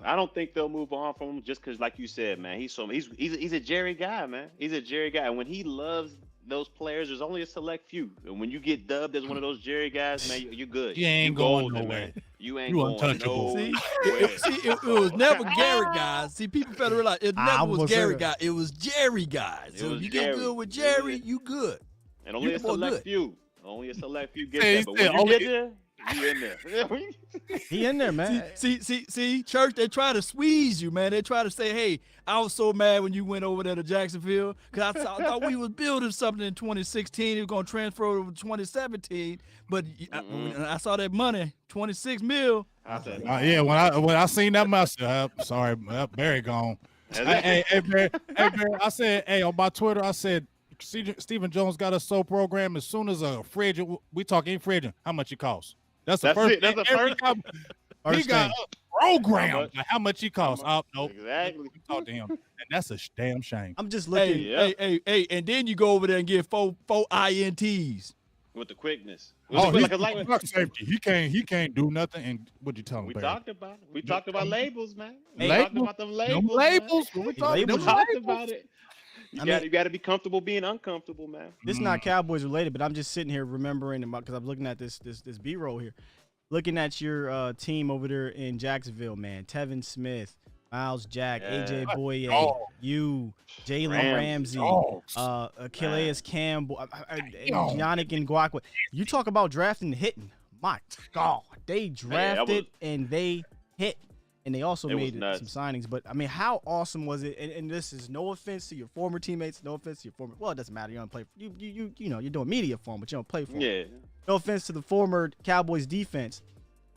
I don't think they'll move on from him just because, like you said, man, he's a Jerry guy, man. He's a Jerry guy, and when he loves those players, there's only a select few. And when you get dubbed as one of those Jerry guys, man, you're good. You ain't going nowhere. You ain't going untouchable. nowhere. It was never Gary guys. See, people better realize it never was Gary guys. It was Jerry guys. So if you get good with Jerry, you good. And only a select few. Only a select few get there. But when you get there, you in there. He in there, man. See, church, they try to squeeze you, man. They try to say, hey, I was so mad when you went over there to Jacksonville because I thought we was building something in 2016. It was going to transfer over to 2017. But I saw that money, $26 million. Yeah, when I seen that myself, sorry, Barry gone. Hey, man, I said, on my Twitter, I said, Stephen Jones got a soul program. As soon as a free agent, we talk any free agent, how much he costs. That's the first. That's the first. He got a program. How much he costs? Oh, nope. Exactly. We talk to him, and that's a damn shame. I'm just looking. Hey, and then you go over there and get four INTs with the quickness. Like safety. He can't do nothing. And what you telling me? We talked about it. We talked about labels, man. We talked about them labels. We talked about it. You got to be comfortable being uncomfortable, man. This is not Cowboys related, but I'm just sitting here remembering because I'm looking at this B-roll here, looking at your team over there in Jacksonville, man. Tevin Smith, Miles Jack, AJ Boye, you, Jalen Ramsey, Calais Campbell, Yannick Ngakoue. You talk about drafting and hitting. My God, they drafted and they hit. And they also made some signings. But, I mean, how awesome was it? And this is no offense to your former teammates. No offense to your former – well, it doesn't matter. You don't play – you know, you're doing media for them, but you don't play for them. Yeah. No offense to the former Cowboys defense.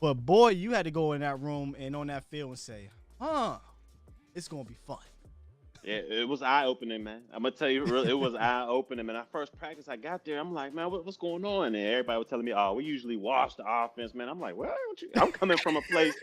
But, boy, you had to go in that room and on that field and say, it's going to be fun. Yeah, it was eye-opening, man. I'm going to tell you, really, it was eye-opening. Man, our first practice, I got there. I'm like, man, what's going on? And everybody was telling me, we usually wash the offense, man. I'm like, well, I'm coming from a place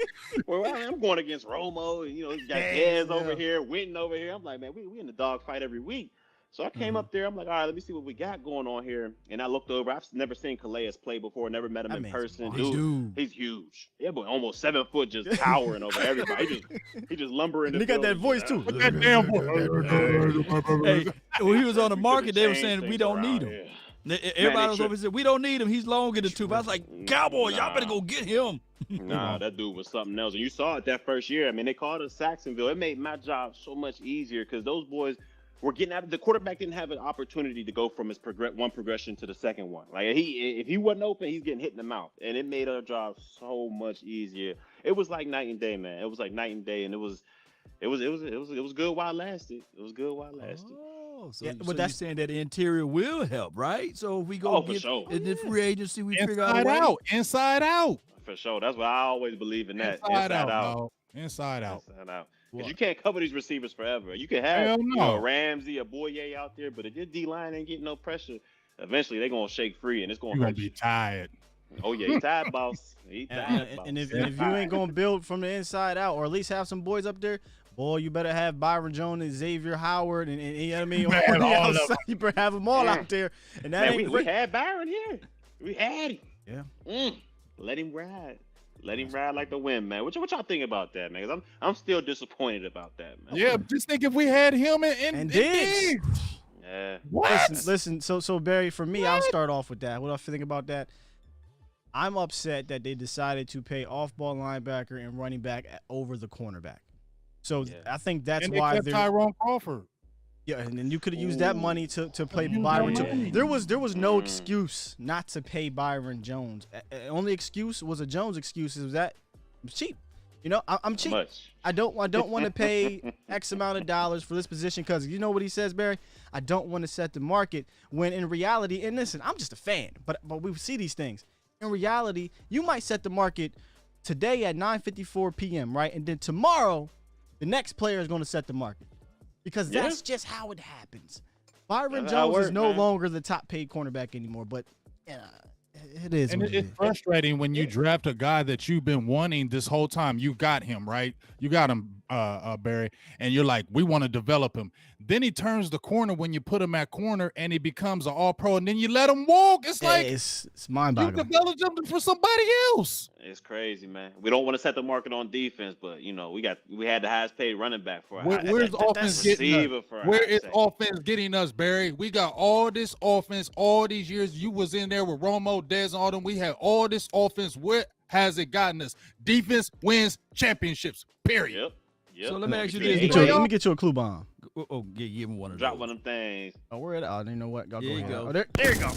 where I'm going against Romo. And, you know, you got Dez over here, Winton over here. I'm like, man, we in the dog fight every week. So I came up there. I'm like, all right, let me see what we got going on here. And I looked over. I've never seen Calais play before. Never met him in person. Dude, he's huge. Yeah, boy, almost 7 foot, just towering over everybody. He just lumbering. And he got that voice too. That damn voice. Hey, when he was on the market, they were saying we don't need him. Yeah. Everybody was over there said we don't need him. He's long in the tooth. I was like, Cowboy, y'all better go get him. Nah, that dude was something else. And you saw it that first year. I mean, they called us Jacksonville. It made my job so much easier because those boys were getting out. The quarterback didn't have an opportunity to go from his one progression to the second one. Like if he wasn't open, he's getting hit in the mouth, and it made our job so much easier. It was like night and day, man. It was like night and day, and it was good while it lasted. It was good while it lasted. Oh, so but that's saying that the interior will help, right? So if we go get in the free agency, we figure out a way. Inside out. For sure. That's what I always believe in. That inside out. Inside out. Because you can't cover these receivers forever. You can have a Ramsey, a Boye out there, but if your D-line ain't getting no pressure, eventually they're going to shake free, and it's going to hurt you. You're going to be tired. Oh, yeah, he's tired, boss. And if you ain't going to build from the inside out, or at least have some boys up there, boy, you better have Byron Jones and Xavier Howard, and you know what I mean? You better have them all out there. And that we had Byron here. We had him. Yeah. Let him ride. Let him ride like the wind, man. What y'all think about that, man? 'Cause I'm still disappointed about that, man. Yeah, just think if we had him and Diggs. Yeah. What? Listen. So Barry, for me, I'll start off with that. What I think about that? I'm upset that they decided to pay off-ball linebacker and running back over the cornerback. So I think that's why they're Tyrone Crawford. Yeah, and then you could have used that money to play Byron Jones. There was no excuse not to pay Byron Jones. Only excuse was a Jones excuse is that I'm cheap. You know, I'm cheap. I don't want to pay X amount of dollars for this position because you know what he says, Barry? I don't want to set the market when in reality, and listen, I'm just a fan, but we see these things. In reality, you might set the market today at 9:54 p.m., right? And then tomorrow, the next player is going to set the market. Because that's just how it happens. Byron Jones is no longer the top paid cornerback anymore, but it is. And it's frustrating when you draft a guy that you've been wanting this whole time. You got him, right? You got him, Barry, and you're like, we want to develop him. Then he turns the corner when you put him at corner and he becomes an all-pro, and then you let him walk. It's like it's mind-boggling. You developed him for somebody else. It's crazy, man. We don't want to set the market on defense, but you know, we had the highest paid running back for where's offense getting us? Where is offense getting us, Barry? We got all this offense all these years. You was in there with Romo, Dez, and Aldon. We had all this offense. Where has it gotten us? Defense wins championships. Period. Yep. So let me ask you this. Let me get you a clue bomb. Oh, give me one of those. Drop one of them things. Oh, where it? Oh, you know what? There you go. Oh, there you go.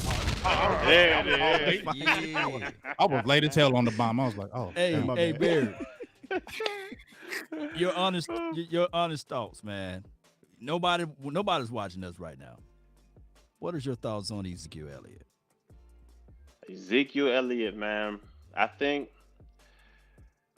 Yeah. I was late to tell on the bomb. I was like, oh. Hey, Barry. Your honest thoughts, man. Nobody's watching us right now. What is your thoughts on Ezekiel Elliott? Ezekiel Elliott, man. I think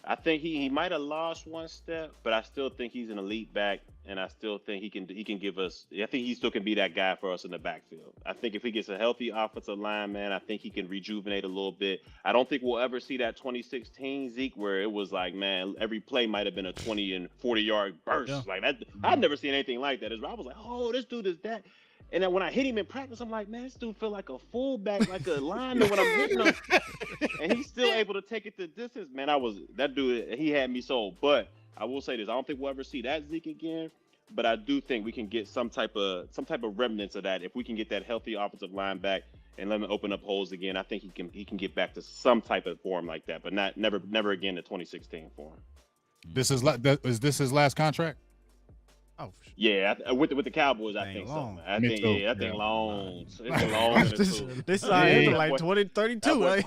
I think he might have lost one step, but I still think he's an elite back, and I still think he can give us. I think he still can be that guy for us in the backfield. I think if he gets a healthy offensive line, man, I think he can rejuvenate a little bit. I don't think we'll ever see that 2016 Zeke where it was like, man, every play might have been a 20 and 40-yard burst like that. I've never seen anything like that. I was like, oh, this dude is that. And then when I hit him in practice, I'm like, man, this dude feel like a fullback, like a lineman when I'm hitting him. And he's still able to take it the distance. Man, that dude, he had me sold. But I will say this, I don't think we'll ever see that Zeke again. But I do think we can get some type of remnants of that. If we can get that healthy offensive line back and let him open up holes again, I think he can get back to some type of form like that, but never again the 2016 form. Is this his last contract? Oh, yeah, with the Cowboys, I think long. so. I think long. It's a long. This is like 2032. Right?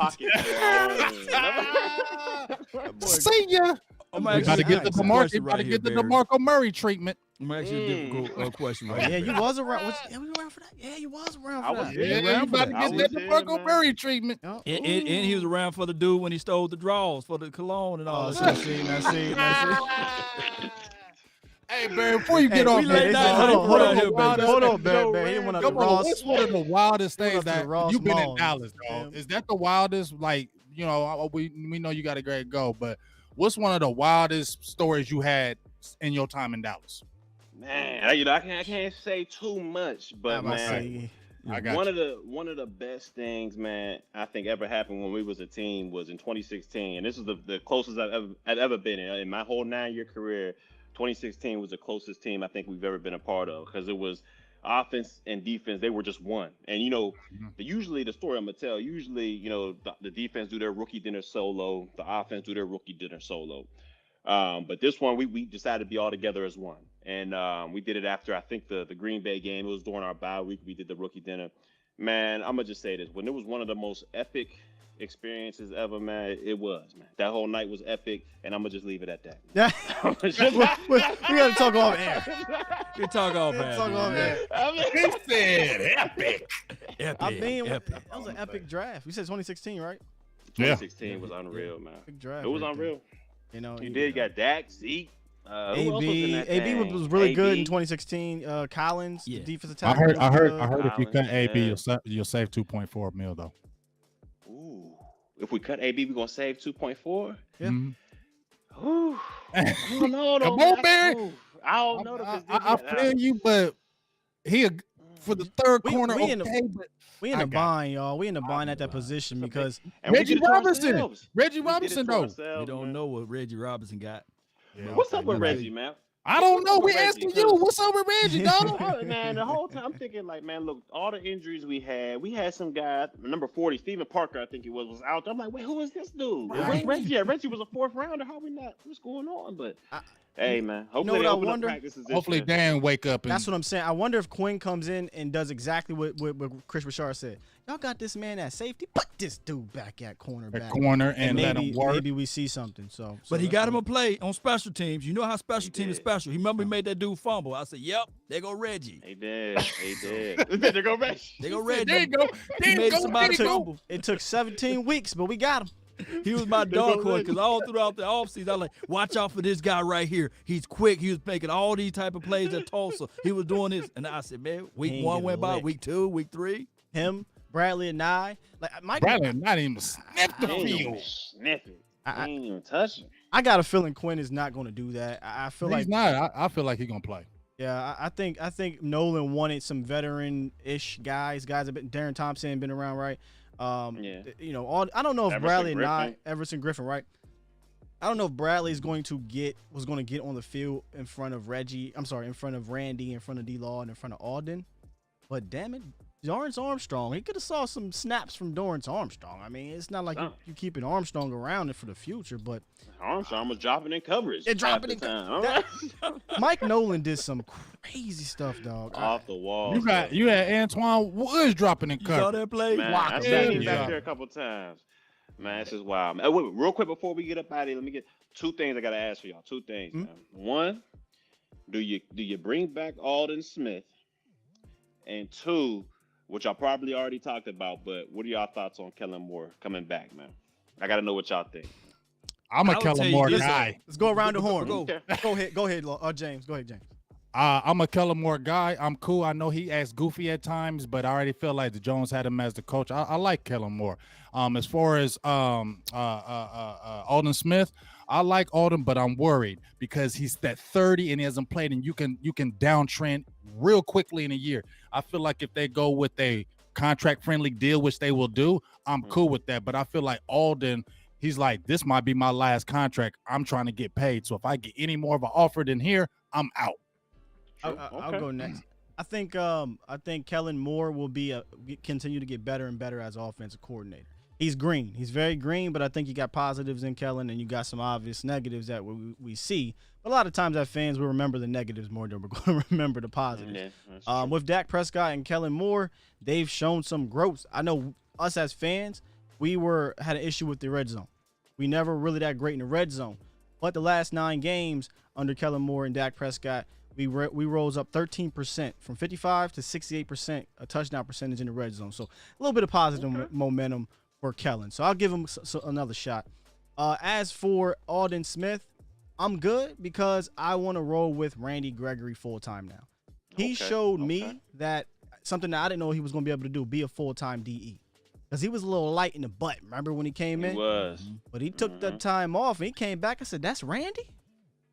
See ya. I'm got to get the DeMarco Murray treatment. I'm actually a difficult question right Yeah, you was around. Yeah, we were around for that. Yeah, you was around for that. Yeah, you about to get that DeMarco Murray treatment. And he was around for the dude when he stole the draws for the cologne and all that. I see. Hey, Barry, before you get off, hold on, Barry. What's one of the wildest things that you've been in Dallas, dog? Is that the wildest? Like, you know, we know you got a great go, but what's one of the wildest stories you had in your time in Dallas? Man, you know, I can't say too much, but man, one of the best things, man, I think ever happened when we was a team was in 2016, and this is the closest I've ever been in my whole 9-year career. 2016 was the closest team I think we've ever been a part of because it was offense and defense. They were just one. And, you know, usually the story I'm going to tell, you know, the defense do their rookie dinner solo. The offense do their rookie dinner solo. But this one, we decided to be all together as one. And we did it after, I think, the Green Bay game. It was during our bye week. We did the rookie dinner. Man, I'm going to just say this. When it was one of the most epic experiences ever, man, it was, man. That whole night was epic, and I'm gonna just leave it at that. Yeah, we gotta talk off air. You talk off air. He said epic. I mean, that was an epic draft. You said 2016, right? 2016 was unreal, man. Big draft. It was unreal. You know, you got Dak, Zeke. AB was really good in 2016. Collins, defensive tackle. I heard if you cut AB, you'll save $2.4 million though. Ooh, if we cut AB, we're gonna save 2.4. Yeah. Ooh. I don't know. Come on, Barry. I don't know. I feel you, but he for the third corner. We in the bind, y'all. We in the bind at that position because Reggie Robinson, though. We don't know what Reggie Robinson got. Yeah, what's up with Reggie, man? I don't know. We're asking you. What's up with Reggie, dog? Man, the whole time I'm thinking, like, man, look, all the injuries we had some guy, number 40, Stephen Parker, I think he was out there. I'm like, wait, who is this dude? Right. Reggie was a 4th rounder. How we not? What's going on? But hey, man, hopefully they open up practices this hopefully year. Dan wake up. That's what I'm saying. I wonder if Quinn comes in and does exactly what Chris Richard said. Y'all got this man at safety, put this dude back at cornerback. And let him work. Maybe we see something. So but he got him a play on special teams. You know how special team is special. He remember he made that dude fumble. I said, "Yep, there go Reggie." They did. There go Reggie. There go Reggie. There you go. He made somebody fumble. It took 17 weeks, but we got him. He was my dog horse because all throughout the offseason, I was like, watch out for this guy right here. He's quick. He was making all these type of plays at Tulsa. He was doing this. And I said, man, week 1 went by, week 2, week 3. Him, Bradley, and I. Bradley not even sniff the field. Sniff it. I ain't even touch it. I got a feeling Quinn is not going to do that. I feel he's not. I feel like he's going to play. Yeah, I think Nolan wanted some veteran-ish guys that been Darren Thompson been around, right? You know, I don't know if Bradley and Everson Griffin, right? I don't know if Bradley was going to get on the field in front of Reggie. I'm sorry, in front of Randy, in front of D-Law, and in front of Aldon. But damn it, Dorrance Armstrong. He could have saw some snaps from Dorrance Armstrong. I mean, it's not like you keeping Armstrong around for the future, but Armstrong was dropping in coverage. Mike Nolan did some crazy stuff, dog. Off the wall. You had Antoine Woods dropping in coverage. You saw that play? Man, I seen him back there a couple times. Man, this is wild. Man. Wait, real quick before we get up out of here, let me get 2 things I gotta ask for y'all. 2 things. Man. 1, do you bring back Aldon Smith? And 2, which I probably already talked about, but what are y'all thoughts on Kellen Moore coming back, man? I got to know what y'all think. I'm a I'll tell Kellen you Moore this, guy. Let's go around the horn. Go. Go ahead, James. Go ahead, James. I'm a Kellen Moore guy. I'm cool. I know he acts goofy at times, but I already feel like the Jones had him as the coach. I like Kellen Moore. As far as Aldon Smith, I like Aldon, but I'm worried because he's that 30 and he hasn't played, and you can downtrend real quickly in a year. I feel like if they go with a contract-friendly deal, which they will do, I'm cool with that. But I feel like Aldon, he's like, this might be my last contract. I'm trying to get paid. So if I get any more of an offer than here, I'm out. I'll go next. I think Kellen Moore will continue to get better and better as offensive coordinator. He's green. He's very green, but I think you got positives in Kellen and you got some obvious negatives that we see. But a lot of times as fans, we remember the negatives more than we're going to remember the positives. Yeah, with Dak Prescott and Kellen Moore, they've shown some growth. I know us as fans, we had an issue with the red zone. We never really that great in the red zone. But the last 9 games under Kellen Moore and Dak Prescott, we rose up 13% from 55 to 68% a touchdown percentage in the red zone. So a little bit of positive momentum for Kellen. So I'll give him another shot. As for Aldon Smith, I'm good because I want to roll with Randy Gregory full-time now. He showed me that something that I didn't know he was going to be able to do, be a full-time DE. Because he was a little light in the butt. Remember when he came in? He was. But he took that time off and he came back. I said, that's Randy?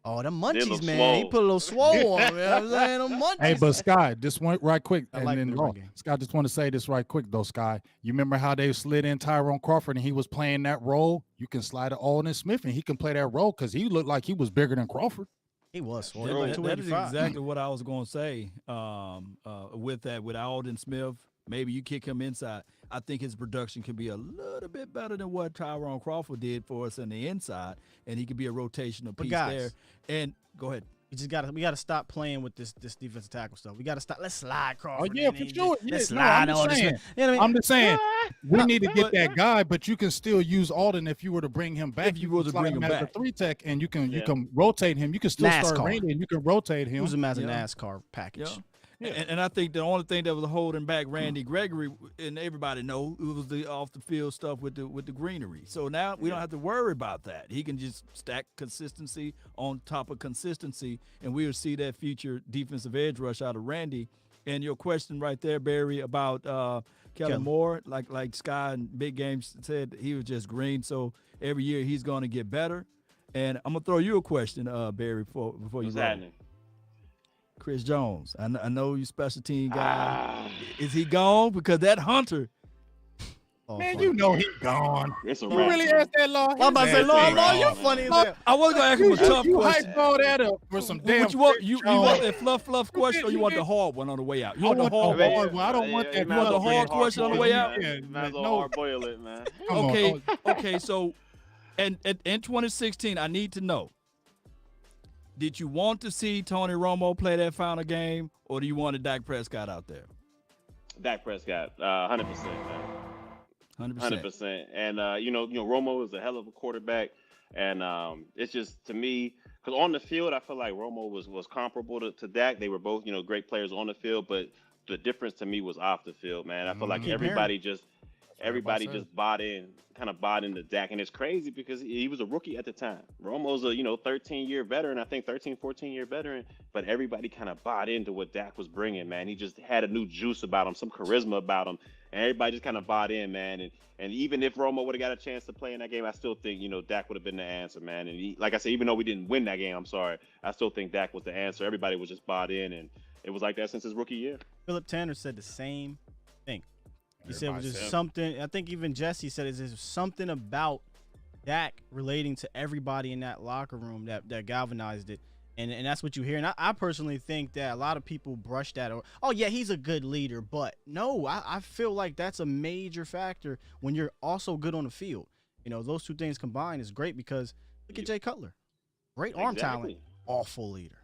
Oh, the munchies, man. Swole. He put a little swole on, man. I'm saying, them munchies. Hey, but Sky, this one right quick. I like the run game. Sky, just want to say this right quick, though, Sky. You remember how they slid in Tyrone Crawford and he was playing that role? You can slide to Aldon Smith and he can play that role because he looked like he was bigger than Crawford. He was. That is exactly what I was going to say with Aldon Smith. Maybe you kick him inside. I think his production can be a little bit better than what Tyrone Crawford did for us on the inside, and he could be a rotational piece there. And go ahead. We gotta stop playing with this defensive tackle stuff. We gotta stop. Let's slide Crawford. Oh yeah, for sure. Let's slide on this. You know what I mean? I'm just saying we need to get that guy, but you can still use Aldon if you were to bring him back. If you were to bring him back, as a 3-tech, and you can rotate him. You can still start Randy, and you can rotate him. Use him as a NASCAR package. Yeah. Yeah. And I think the only thing that was holding back Randy Gregory, and everybody know, it was the off the field stuff with the greenery. So now we don't have to worry about that. He can just stack consistency on top of consistency, and we'll see that future defensive edge rush out of Randy. And your question right there, Barry, about Kellen Moore, like Sky and Big Games said, he was just green. So every year he's going to get better. And I'm gonna throw you a question, Barry, before you go. Chris Jones. I know you special team guy. Is he gone? Because that Hunter. Man, you know he's gone. It's a you really asked that, Law? I'm about to say, Law, you funny as hell. I was going to ask him a tough question. You hyped that up for some damn. You want that fluff question, or you want the hard one on the way out? You want the hard one? I don't want that. You want the hard question on the way out? Might as well hard boil it, man. Okay. So, and in 2016, I need to know. Did you want to see Tony Romo play that final game, or do you want Dak Prescott out there? Dak Prescott, 100%, man. 100%. And Romo is a hell of a quarterback, and it's just, to me, because on the field, I feel like Romo was comparable to Dak. They were both, great players on the field, but the difference to me was off the field, man. I feel like everybody just bought into Dak, and it's crazy because he was a rookie at the time. Romo's a 13-year veteran, I think 14-year veteran, but everybody kind of bought into what Dak was bringing, man. He just had a new juice about him, some charisma about him, and everybody just kind of bought in, man. And even if Romo would have got a chance to play in that game, I still think Dak would have been the answer, man. And like I said, even though we didn't win that game, I still think Dak was the answer. Everybody was just bought in, and it was like that since his rookie year. Philip Tanner said the same thing. He said it was just something. I think even Jesse said it's just something about Dak relating to everybody in that locker room that galvanized it. And that's what you hear. And I personally think that a lot of people brush that over. Oh, yeah, he's a good leader. But no, I feel like that's a major factor when you're also good on the field. Those two things combined is great because look at Jay Cutler. Great arm talent. Awful leader.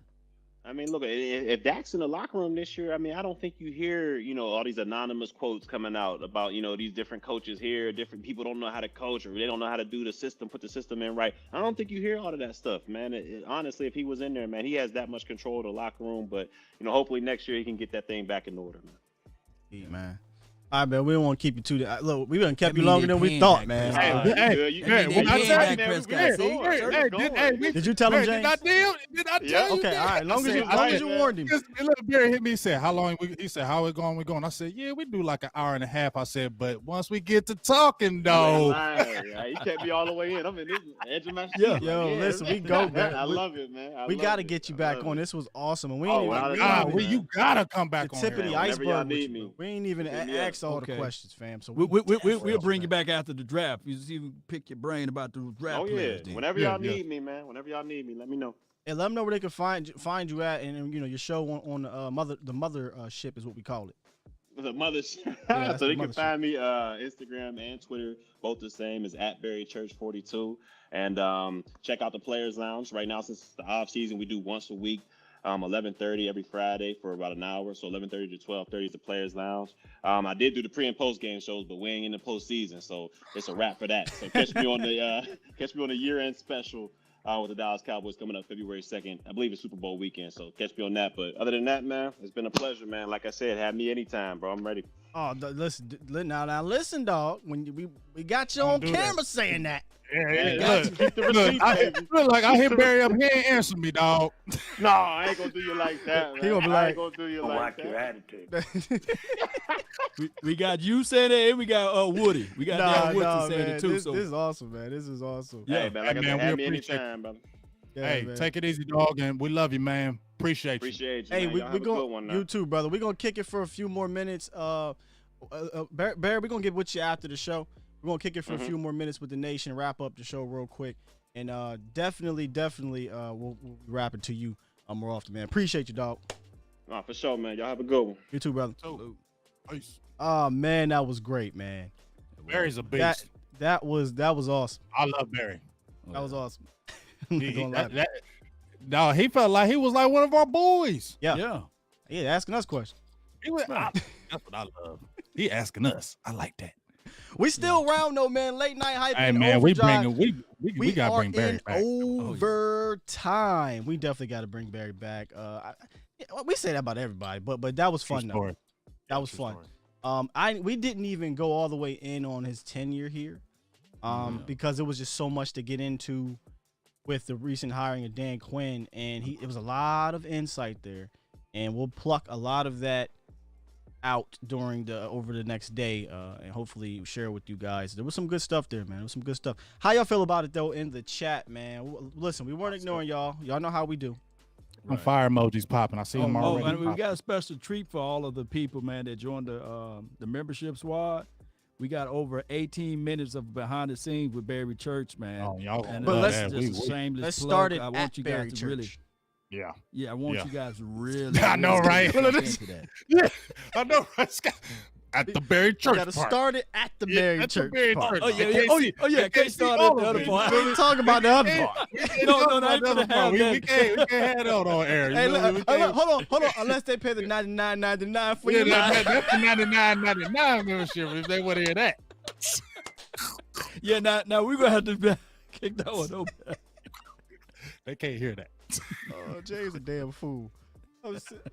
I mean, look, if Dak's in the locker room this year, I mean, I don't think you hear, all these anonymous quotes coming out about, these different coaches here, different people don't know how to coach or they don't know how to do the system, put the system in right. I don't think you hear all of that stuff, man. Honestly, if he was in there, man, he has that much control of the locker room. But, hopefully next year he can get that thing back in order, man. Yeah, man. All right, man. We don't want to keep you too. Look, we done kept you longer than we thought, man. Did you tell him, James? Did I tell you? Okay, all right. As long as you warned him. Little Barry hit me. He said, "How long?" He said, "How we going? We going?" I said, "Yeah, we do like an hour and a half." I said, "But once we get to talking, though." He kept me all the way in. I'm in this edge of my seat. Yeah, yo, listen, we go, man. I love it, man. We got to get you back on. This was awesome, and we you gotta come back on. The tip of the iceberg. We ain't even asked all the questions, fam. So we'll bring you back after the draft. You just even pick your brain about the draft. Oh yeah, whenever y'all need me, man. Whenever y'all need me, let me know. And let them know where they can find you at, and your show on the mothership is what we call it. The mothership. Yeah, so they can find me Instagram and Twitter, both the same as @BarryChurch42. And check out the Players Lounge. Right now, since it's the off season, we do once a week. 11:30 every Friday for about an hour. So 11:30 to 12:30 is the Players Lounge. I did do the pre and post game shows, but we ain't in the postseason, so it's a wrap for that. So catch me on the year-end special with the Dallas Cowboys coming up February 2nd. I believe it's Super Bowl weekend, so catch me on that. But other than that, man, it's been a pleasure, man. Like I said, have me anytime, bro. I'm ready. Oh, listen, listen, dog. When we got you on camera saying that. Yeah. Look, like I hit Barry up. He ain't answer me, dog. No, I ain't gonna do you like that, man. He gonna be like, I ain't gonna do you like that. Your attitude. we got you saying it, and we got Woody. We got Dan Woodson saying it too. This is awesome, man. This is awesome. Yeah, man. Like I said, have me anytime, brother. Yeah, hey, man. Take it easy, dog, and we love you, man. Appreciate you. Hey, we going you too, brother. We're gonna kick it for a few more minutes. Barry, we're gonna get with you after the show. We're going to kick it for a few more minutes with the nation, wrap up the show real quick. And definitely, we'll wrap it to you more often, man. Appreciate you, dog. Oh, for sure, man. Y'all have a good one. You too, brother. Peace. Oh, man, that was great, man. Barry's a beast. That was awesome. I love Barry. That was awesome. No, he felt like he was like one of our boys. Yeah, asking us questions. That's what I love. He asking us. I like that. We still round though, man. Late night hype. Hey man, we gotta bring Barry back. Overtime. We definitely gotta bring Barry back. We say that about everybody, but that was fun though. That was fun. We didn't even go all the way in on his tenure here, because it was just so much to get into with the recent hiring of Dan Quinn, and it was a lot of insight there, and we'll pluck a lot of that out over the next day, and hopefully share with you guys. There was some good stuff there, man. There was some good stuff. How y'all feel about it though in the chat, man? Listen, we weren't ignoring y'all. Y'all know how we do. Right. Fire emojis popping. I see them already. And we got a special treat for all of the people, man, that joined the membership squad. We got over 18 minutes of behind the scenes with Barry Church, man. Oh, y'all. But let's just a shameless let's plug. start it I want at you Barry guys Church. to really. Yeah, I want you guys to really. I know, right? Yeah, I know, right? At the Barry Church. Got to start it at the Barry Church. Oh yeah. Can't start at the other part. We talk about the other part. No, we can't have that on air. Hey, hold on. Unless they pay the $99.99 for you. That's the $99.99 membership. If they want to hear that. Yeah, now we're gonna have to kick that one open. They can't hear that. Oh, Jay's a damn fool.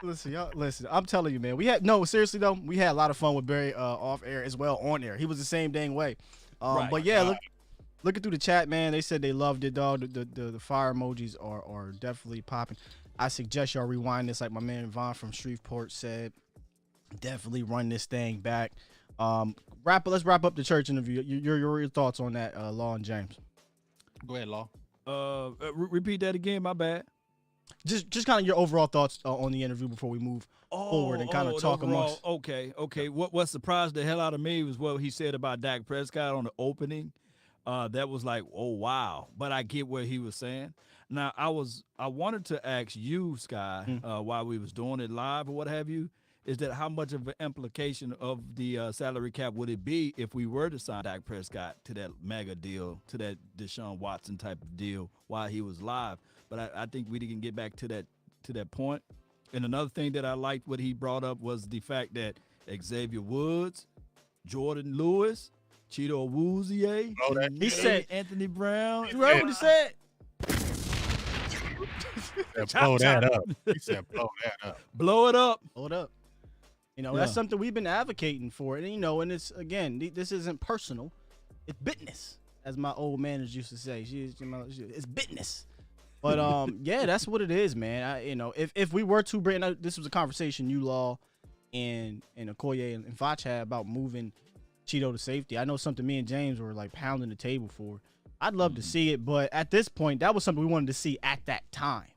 Listen, y'all. Listen, I'm telling you, man. Seriously though, we had a lot of fun with Barry off air as well on air. He was the same dang way. Right. But yeah, looking through the chat, man. They said they loved it, dog. The fire emojis are definitely popping. I suggest y'all rewind this, like my man Vaughn from Shreveport said. Definitely run this thing back. Let's wrap up the church interview. Your thoughts on that, Law and James? Go ahead, Law. Repeat that again. My bad. Just kind of your overall thoughts on the interview before we move forward and kind of talk amongst. Okay. What surprised the hell out of me was what he said about Dak Prescott on the opening. That was like, oh wow. But I get what he was saying. Now I wanted to ask you, Sky, while we was doing it live or what have you, is that how much of an implication of the salary cap would it be if we were to sign Dak Prescott to that mega deal, to that Deshaun Watson type of deal while he was live? But I think we didn't get back to that point. And another thing that I liked what he brought up was the fact that Xavier Woods, Jordan Lewis, Cheeto Awuzie, he said Anthony Brown. You heard what he said? Blow that up. He said blow that up. Blow it up. Hold up. That's something we've been advocating for. And, and it's, again, this isn't personal. It's business, as my old managers used to say. It's business. But, yeah, that's what it is, man. If we were to bring – this was a conversation you, Law, and Okoye and Vach had about moving Cheeto to safety. I know something me and James were, like, pounding the table for. I'd love to see it, but at this point, that was something we wanted to see at that time.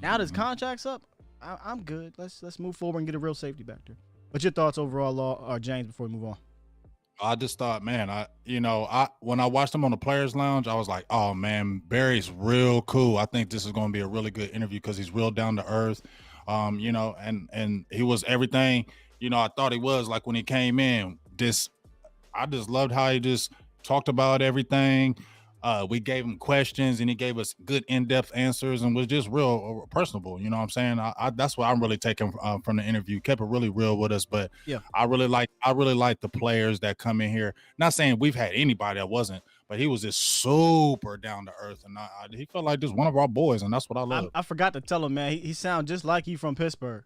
Now that his contract's up, I'm good. Let's move forward and get a real safety back there. What's your thoughts overall, Law, or James, before we move on? I just thought, man, when I watched him on the Players Lounge, I was like, oh man, Barry's real cool. I think this is going to be a really good interview because he's real down to earth, and he was everything, I thought he was. Like when he came in, I just loved how he just talked about everything. We gave him questions and he gave us good in-depth answers and was just real personable. You know what I'm saying? That's what I'm really taking from the interview. Kept it really real with us, but yeah, I really like the players that come in here. Not saying we've had anybody that wasn't, but he was just super down to earth, and he felt like just one of our boys, and that's what I love. I forgot to tell him, man. He sounds just like he from Pittsburgh.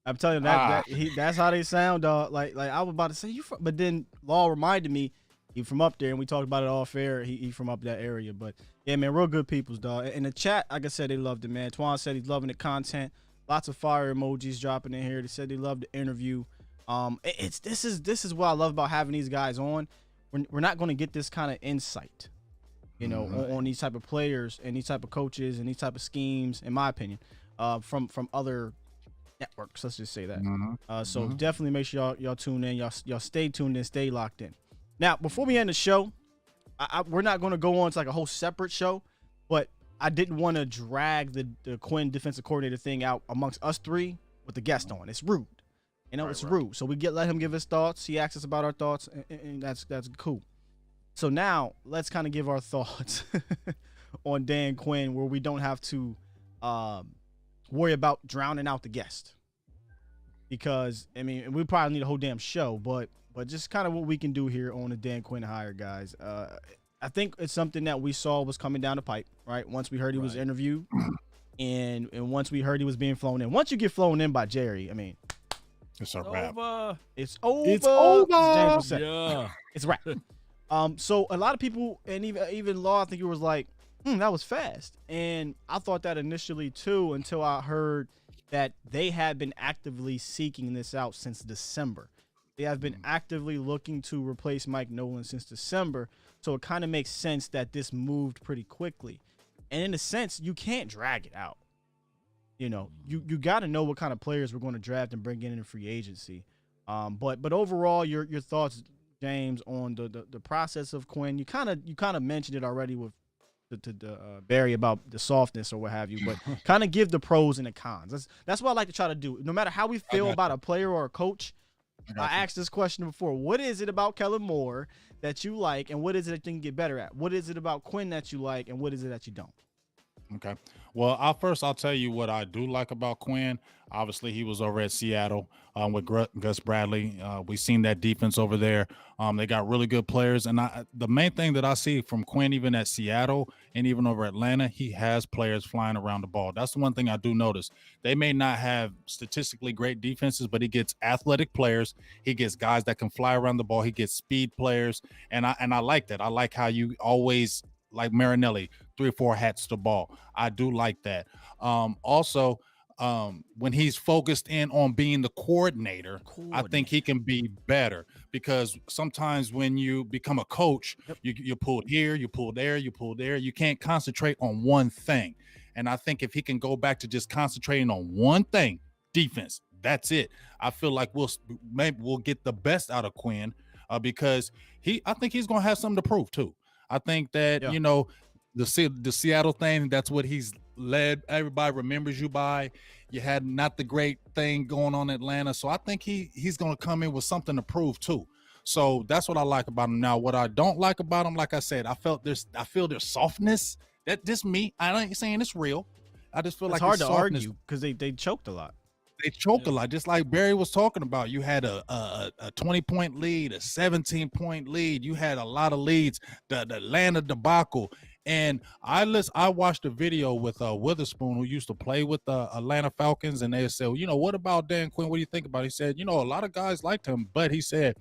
I'm telling you that's how they sound, dog. Like I was about to say but then Law reminded me. He from up there, and we talked about it all fair. He from up that area. But, yeah, man, real good peoples, dog. In the chat, like I said, they loved it, man. Twan said he's loving the content. Lots of fire emojis dropping in here. They said they loved the interview. This is what I love about having these guys on. We're not going to get this kind of insight, on these type of players and these type of coaches and these type of schemes, in my opinion, from other networks. Let's just say that. So definitely make sure y'all tune in. Y'all stay tuned and stay locked in. Now, before we end the show, we're not going to go on to like a whole separate show, but I didn't want to drag the Quinn defensive coordinator thing out amongst us three with the guest on. It's rude. It's rude. So we let him give his thoughts. He asks us about our thoughts, and that's cool. So now let's kind of give our thoughts on Dan Quinn, where we don't have to worry about drowning out the guest. Because, we probably need a whole damn show, but just kind of what we can do here on the Dan Quinn hire, guys. I think it's something that we saw was coming down the pipe, right? Once we heard he was interviewed, and once we heard he was being flown in. Once you get flown in by Jerry, it's a wrap. It's over. It's over. Yeah. It's a wrap. So a lot of people, and even Law, I think it was like, that was fast. And I thought that initially too, until I heard that they had been actively seeking this out since December. They have been actively looking to replace Mike Nolan since December, so it kind of makes sense that this moved pretty quickly. And in a sense, you can't drag it out. You got to know what kind of players we're going to draft and bring in free agency. But overall, your thoughts, James, on the process of Quinn. You kind of mentioned it already with the Barry about the softness or what have you, but kind of give the pros and the cons. That's what I like to try to do. No matter how we feel about a player or a coach. I asked this question before. What is it about Kellen Moore that you like, and what is it that you can get better at? What is it about Quinn that you like, and what is it that you don't? Okay. Well, I'll tell you what I do like about Quinn. Obviously, he was over at Seattle with Gus Bradley. We've seen that defense over there. They got really good players. And the main thing that I see from Quinn, even at Seattle and even over Atlanta, he has players flying around the ball. That's the one thing I do notice. They may not have statistically great defenses, but he gets athletic players. He gets guys that can fly around the ball. He gets speed players. And I like that. I like how you always – like Marinelli, 3 or 4 hats to the ball. I do like that. Also, when he's focused in on being the coordinator, I think he can be better, because sometimes when you become a coach, you pull here, you pull there, you pull there. You can't concentrate on one thing. And I think if he can go back to just concentrating on one thing, defense, that's it. I feel like we'll get the best out of Quinn because I think he's going to have something to prove too. I think that, the Seattle thing, that's what he's led. Everybody remembers you by. You had not the great thing going on in Atlanta. So I think he's going to come in with something to prove too. So that's what I like about him. Now, what I don't like about him, like I said, I feel their softness. That just me. I ain't saying it's real. I just feel it's like hard to argue because they choked a lot. They choked a lot, just like Barry was talking about. You had a 20-point lead, a 17-point lead. You had a lot of leads. The Atlanta debacle, And I watched a video with Witherspoon, who used to play with the Atlanta Falcons, and they said, what about Dan Quinn? What do you think about it? He said, a lot of guys liked him, but he said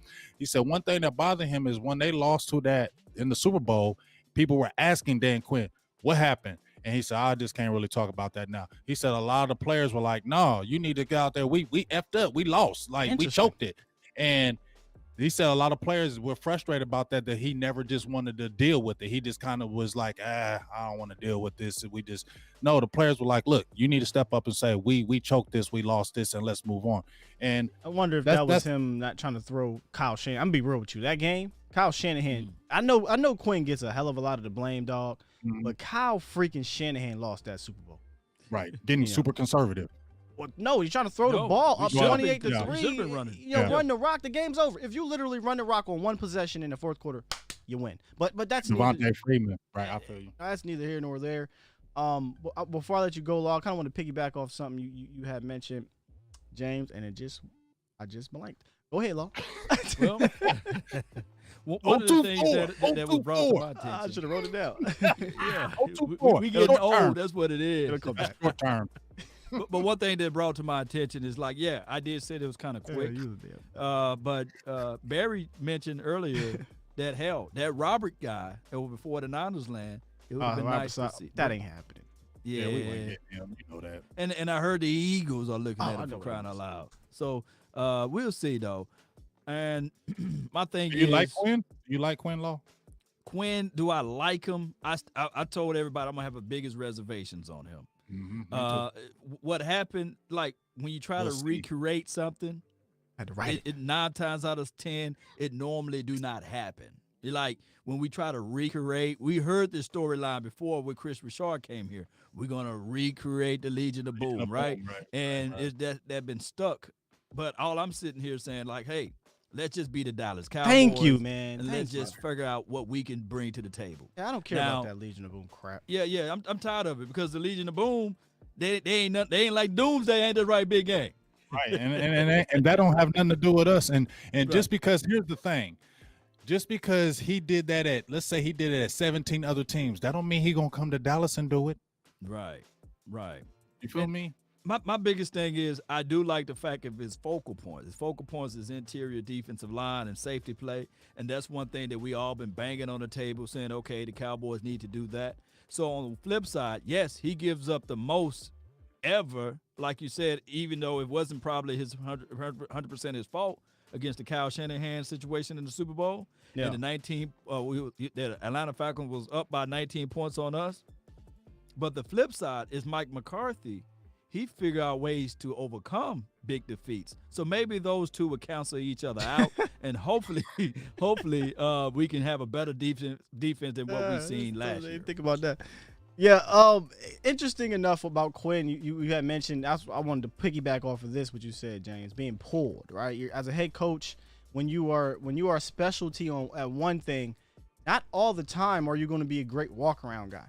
one thing that bothered him is when they lost to that in the Super Bowl, people were asking Dan Quinn, what happened? And he said, I just can't really talk about that now. He said a lot of the players were like, no, you need to get out there. We effed up. We lost. Like, we choked it. And he said a lot of players were frustrated about that he never just wanted to deal with it. He just kind of was like, I don't want to deal with this. The players were like, look, you need to step up and say, we choked this, we lost this, and let's move on. And I wonder if that was him not trying to throw Kyle Shanahan. I'm going to be real with you. That game, Kyle Shanahan, I know Quinn gets a hell of a lot of the blame, dog, but Kyle freaking Shanahan lost that Super Bowl. Right. Getting super conservative. Well, no, he's trying to throw the ball up 28-3. Running. Run the rock. The game's over. If you literally run the rock on one possession in the fourth quarter, you win. But that's Devontae Freeman. Right, I feel you. That's neither here nor there. Before I let you go, Law, I kind of want to piggyback off something you had mentioned, James, and I just blanked. Go ahead, Law. Well, one of the things that was brought to my attention. I should have wrote it down. Yeah, we getting old. That's what it is. It'll come back. Short term. But one thing that brought to my attention is like, yeah, I did say it was kind of quick. But Barry mentioned earlier that Robert guy over before the Niners land, it would have been nice to see. That ain't happening. Yeah, we wouldn't get him. You know that. And I heard the Eagles are looking at him for crying out loud. So we'll see though. And my thing is, you like Quinn? You like Quinn Law? Quinn, do I like him? I told everybody I'm gonna have the biggest reservations on him. What happened, like when you try to recreate something, it 9 times out of 10 it normally do not happen. Like when we try to recreate, we heard this storyline before when Chris Richard came here. We're gonna recreate the Legion of Boom, right? And it's that been stuck. But all I'm sitting here saying, like, hey, let's just be the Dallas Cowboys. Thank you, man. And let's just figure out what we can bring to the table. Yeah, I don't care about that Legion of Boom crap. Yeah, I'm tired of it because the Legion of Boom, they ain't like Doomsday ain't the right big game. Right, and that don't have nothing to do with us. And just because, here's the thing, just because he did that let's say he did it at 17 other teams, that don't mean he gonna come to Dallas and do it. Right. You feel me? My biggest thing is I do like the fact of his focal points. His focal points is interior defensive line and safety play, and that's one thing that we all been banging on the table saying, okay, the Cowboys need to do that. So on the flip side, yes, he gives up the most ever, like you said, even though it wasn't probably his 100% his fault against the Kyle Shanahan situation in the Super Bowl. Yeah. And the Atlanta Falcons was up by 19 points on us. But the flip side is Mike McCarthy. He figured out ways to overcome big defeats. So maybe those two will cancel each other out, and hopefully, we can have a better defense than what we've seen last year. Think about that. Yeah. Interesting enough about Quinn. You had mentioned. I wanted to piggyback off of this. What you said, James, being pulled. Right. As a head coach, when you are a specialty at one thing, not all the time are you going to be a great walk around guy.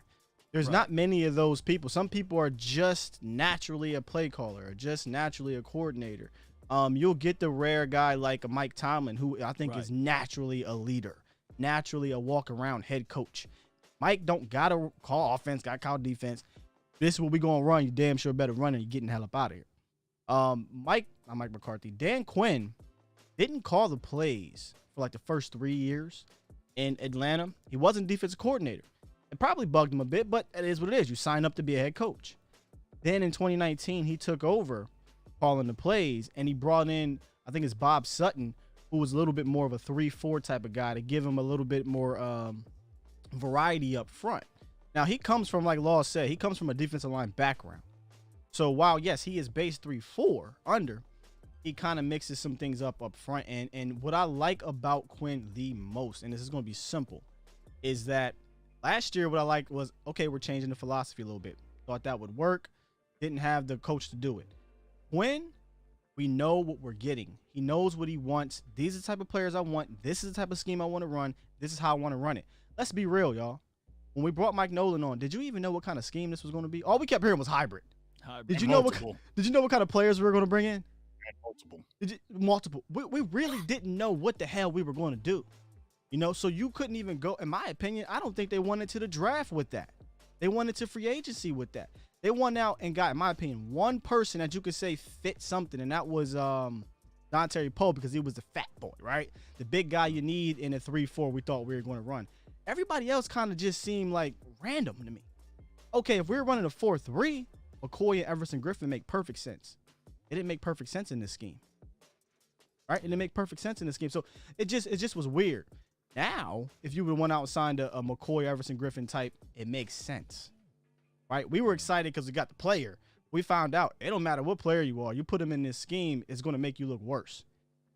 There's not many of those people. Some people are just naturally a play caller or just naturally a coordinator. You'll get the rare guy like a Mike Tomlin, who I think is naturally a leader, naturally a walk-around head coach. Mike don't got to call offense, got to call defense. This is what we going to run. You damn sure better run, and you're getting the hell up out of here. Mike McCarthy, Dan Quinn didn't call the plays for like the first 3 years in Atlanta. He wasn't defensive coordinator. It probably bugged him a bit, but it is what it is. You sign up to be a head coach. Then in 2019, he took over calling the plays, and he brought in, I think it's Bob Sutton, who was a little bit more of a 3-4 type of guy to give him a little bit more variety up front. Now, he comes from, like Law said, he comes from a defensive line background. So while, yes, he is base 3-4 under, he kind of mixes some things up front. And what I like about Quinn the most, and this is going to be simple, is that last year, what I liked was, okay, we're changing the philosophy a little bit. Thought that would work. Didn't have the coach to do it. When we know what we're getting, he knows what he wants. These are the type of players I want. This is the type of scheme I want to run. This is how I want to run it. Let's be real, y'all. When we brought Mike Nolan on, did you even know what kind of scheme this was going to be? All we kept hearing was hybrid. Did you know what kind of players we were going to bring in? Multiple. Multiple. We really didn't know what the hell we were going to do. You know, so you couldn't even go, in my opinion, I don't think they went into the draft with that. They went into free agency with that. They went out and got, in my opinion, one person that you could say fit something, and that was Dante Poe, because he was the fat boy, right? The big guy you need in a 3-4 we thought we were going to run. Everybody else kind of just seemed like random to me. Okay, if we were running a 4-3, McCoy and Everson Griffin make perfect sense. It didn't make perfect sense in this scheme. Right? It didn't make perfect sense in this game. So it just was weird. Now, if you would have went out and signed a McCoy, Everson Griffin type, it makes sense. Right? We were excited because we got the player. We found out it don't matter what player you are. You put him in this scheme, it's going to make you look worse.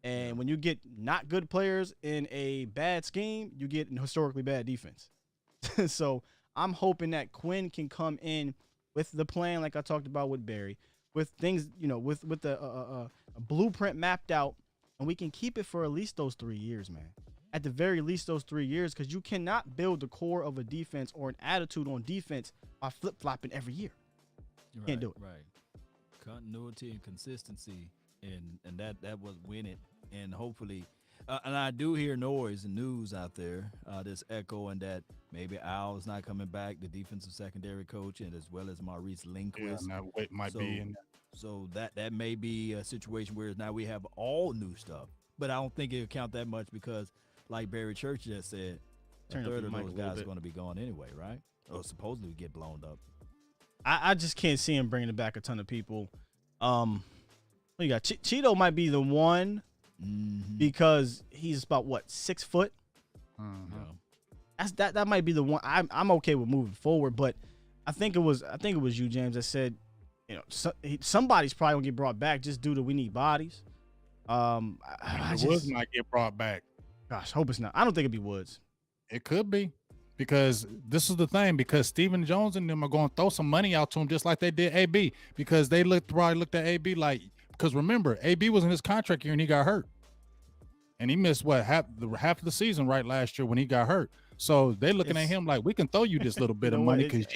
And when you get not good players in a bad scheme, you get an historically bad defense. So I'm hoping that Quinn can come in with the plan like I talked about with Barry, with things, you know, with a blueprint mapped out, and we can keep it for at least those 3 years, man. At the very least those 3 years, because you cannot build the core of a defense or an attitude on defense by flip-flopping every year. You can't do it. Right. Continuity and consistency, and that was winning. And hopefully, and I do hear noise and news out there, this echoing that maybe Al's not coming back, the defensive secondary coach, and as well as Maurice Lindquist. Yeah, that might be in there. So that may be a situation where now we have all new stuff. But I don't think it'll count that much because, like Barry Church just said, a third of those guys are going to be gone anyway, right? Or supposedly get blown up. I just can't see him bringing back a ton of people. What you got? Cheeto might be the one because he's about, what, 6 foot? That might be the one. I'm okay with moving forward, but I think it was you, James, that said, you know, somebody's probably gonna get brought back just due to we need bodies. Woods might get brought back. Gosh, hope it's not. I don't think it'd be Woods. It could be, because this is the thing, because Stephen Jones and them are going to throw some money out to him just like they did AB, because they probably looked at AB like, because remember, AB was in his contract year and he got hurt. And he missed half of the season right last year when he got hurt. So they looking at him like, we can throw you this little bit of money because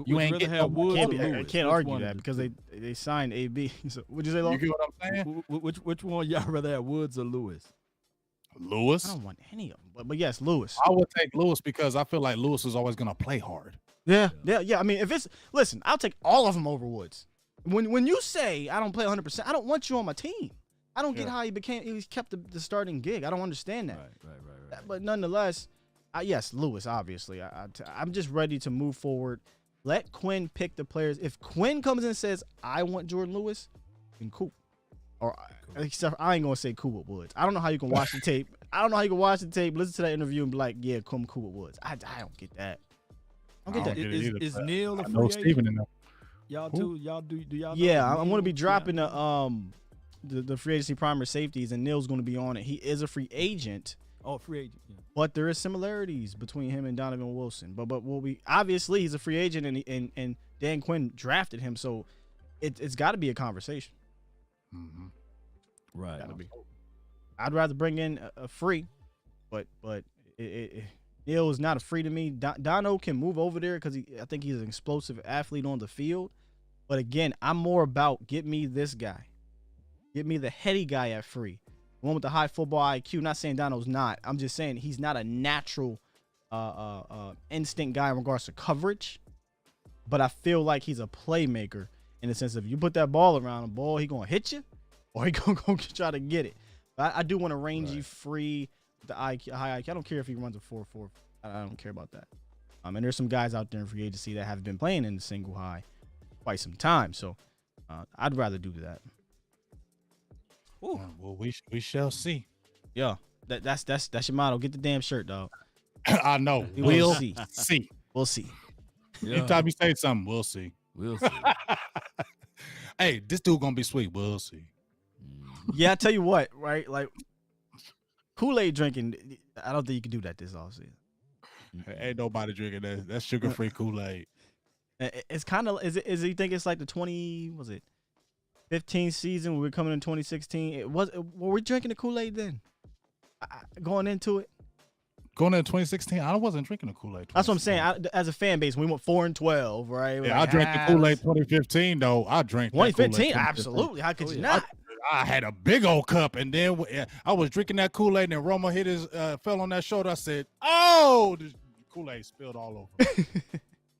you ain't getting no money. I can't argue that because they signed AB. So, what'd you say, Lo? You get what I'm saying? Which one y'all rather have, Woods or Lewis? Lewis. I don't want any of them, but yes, Lewis. I would take Lewis because I feel like Lewis is always going to play hard. Yeah. I mean, listen, I'll take all of them over Woods. When you say I don't play 100%, I don't want you on my team. I don't get how he kept the starting gig. I don't understand that. Right. But nonetheless, yes, Lewis, obviously. I'm just ready to move forward. Let Quinn pick the players. If Quinn comes in and says, I want Jordan Lewis, then cool. Or except I ain't going to say cool with Woods. I don't know how you can watch the tape. Listen to that interview and be like, yeah, come cool with Woods. I don't get that. I don't get that. Is Neil a free agent? Steven in there. Y'all too? Y'all do y'all know? Yeah, I'm going to be dropping the free agency primary safeties, and Neil's going to be on it. He is a free agent. Oh, free agent. Yeah. But there is similarities between him and Donovan Wilson. But obviously he's a free agent, and Dan Quinn drafted him, so it's got to be a conversation. Mm-hmm. Right. Gotta be. I'd rather bring in a free, but Neil is not a free to me. Dono can move over there because I think he's an explosive athlete on the field. But again, I'm more about get me this guy. Get me the heady guy at free. The one with the high football IQ. Not saying Dono's not. I'm just saying he's not a natural instinct guy in regards to coverage. But I feel like he's a playmaker in the sense of you put that ball around him, he going to hit you or he going to try to get it. But I do want a rangy free with the IQ, high IQ. I don't care if he runs a 4.4. I don't care about that. And there's some guys out there in free agency that have been playing in the single high quite some time. So I'd rather do that. Well, we shall see. Yeah, that's your motto. Get the damn shirt, dog. I know. We'll see. We'll see. Yeah. Anytime you say something, we'll see. We'll see. Hey, this dude gonna be sweet. We'll see. Yeah, I tell you what, right? Like Kool-Aid drinking, I don't think you can do that this offseason. Ain't nobody drinking that. That's sugar-free Kool-Aid. It's kind of you think it's like the 15th season when we're coming in 2016. Were we drinking the Kool-Aid then? Going into it? Going into 2016, I wasn't drinking the Kool-Aid. That's what I'm saying. As a fan base, we went 4-12, right? Yeah, I drank the Kool-Aid 2015 though. I drank 2015. Absolutely. How could you not? I had a big old cup, and then I was drinking that Kool-Aid, and then Romo hit his fell on that shoulder. I said, "Oh, the Kool-Aid spilled all over."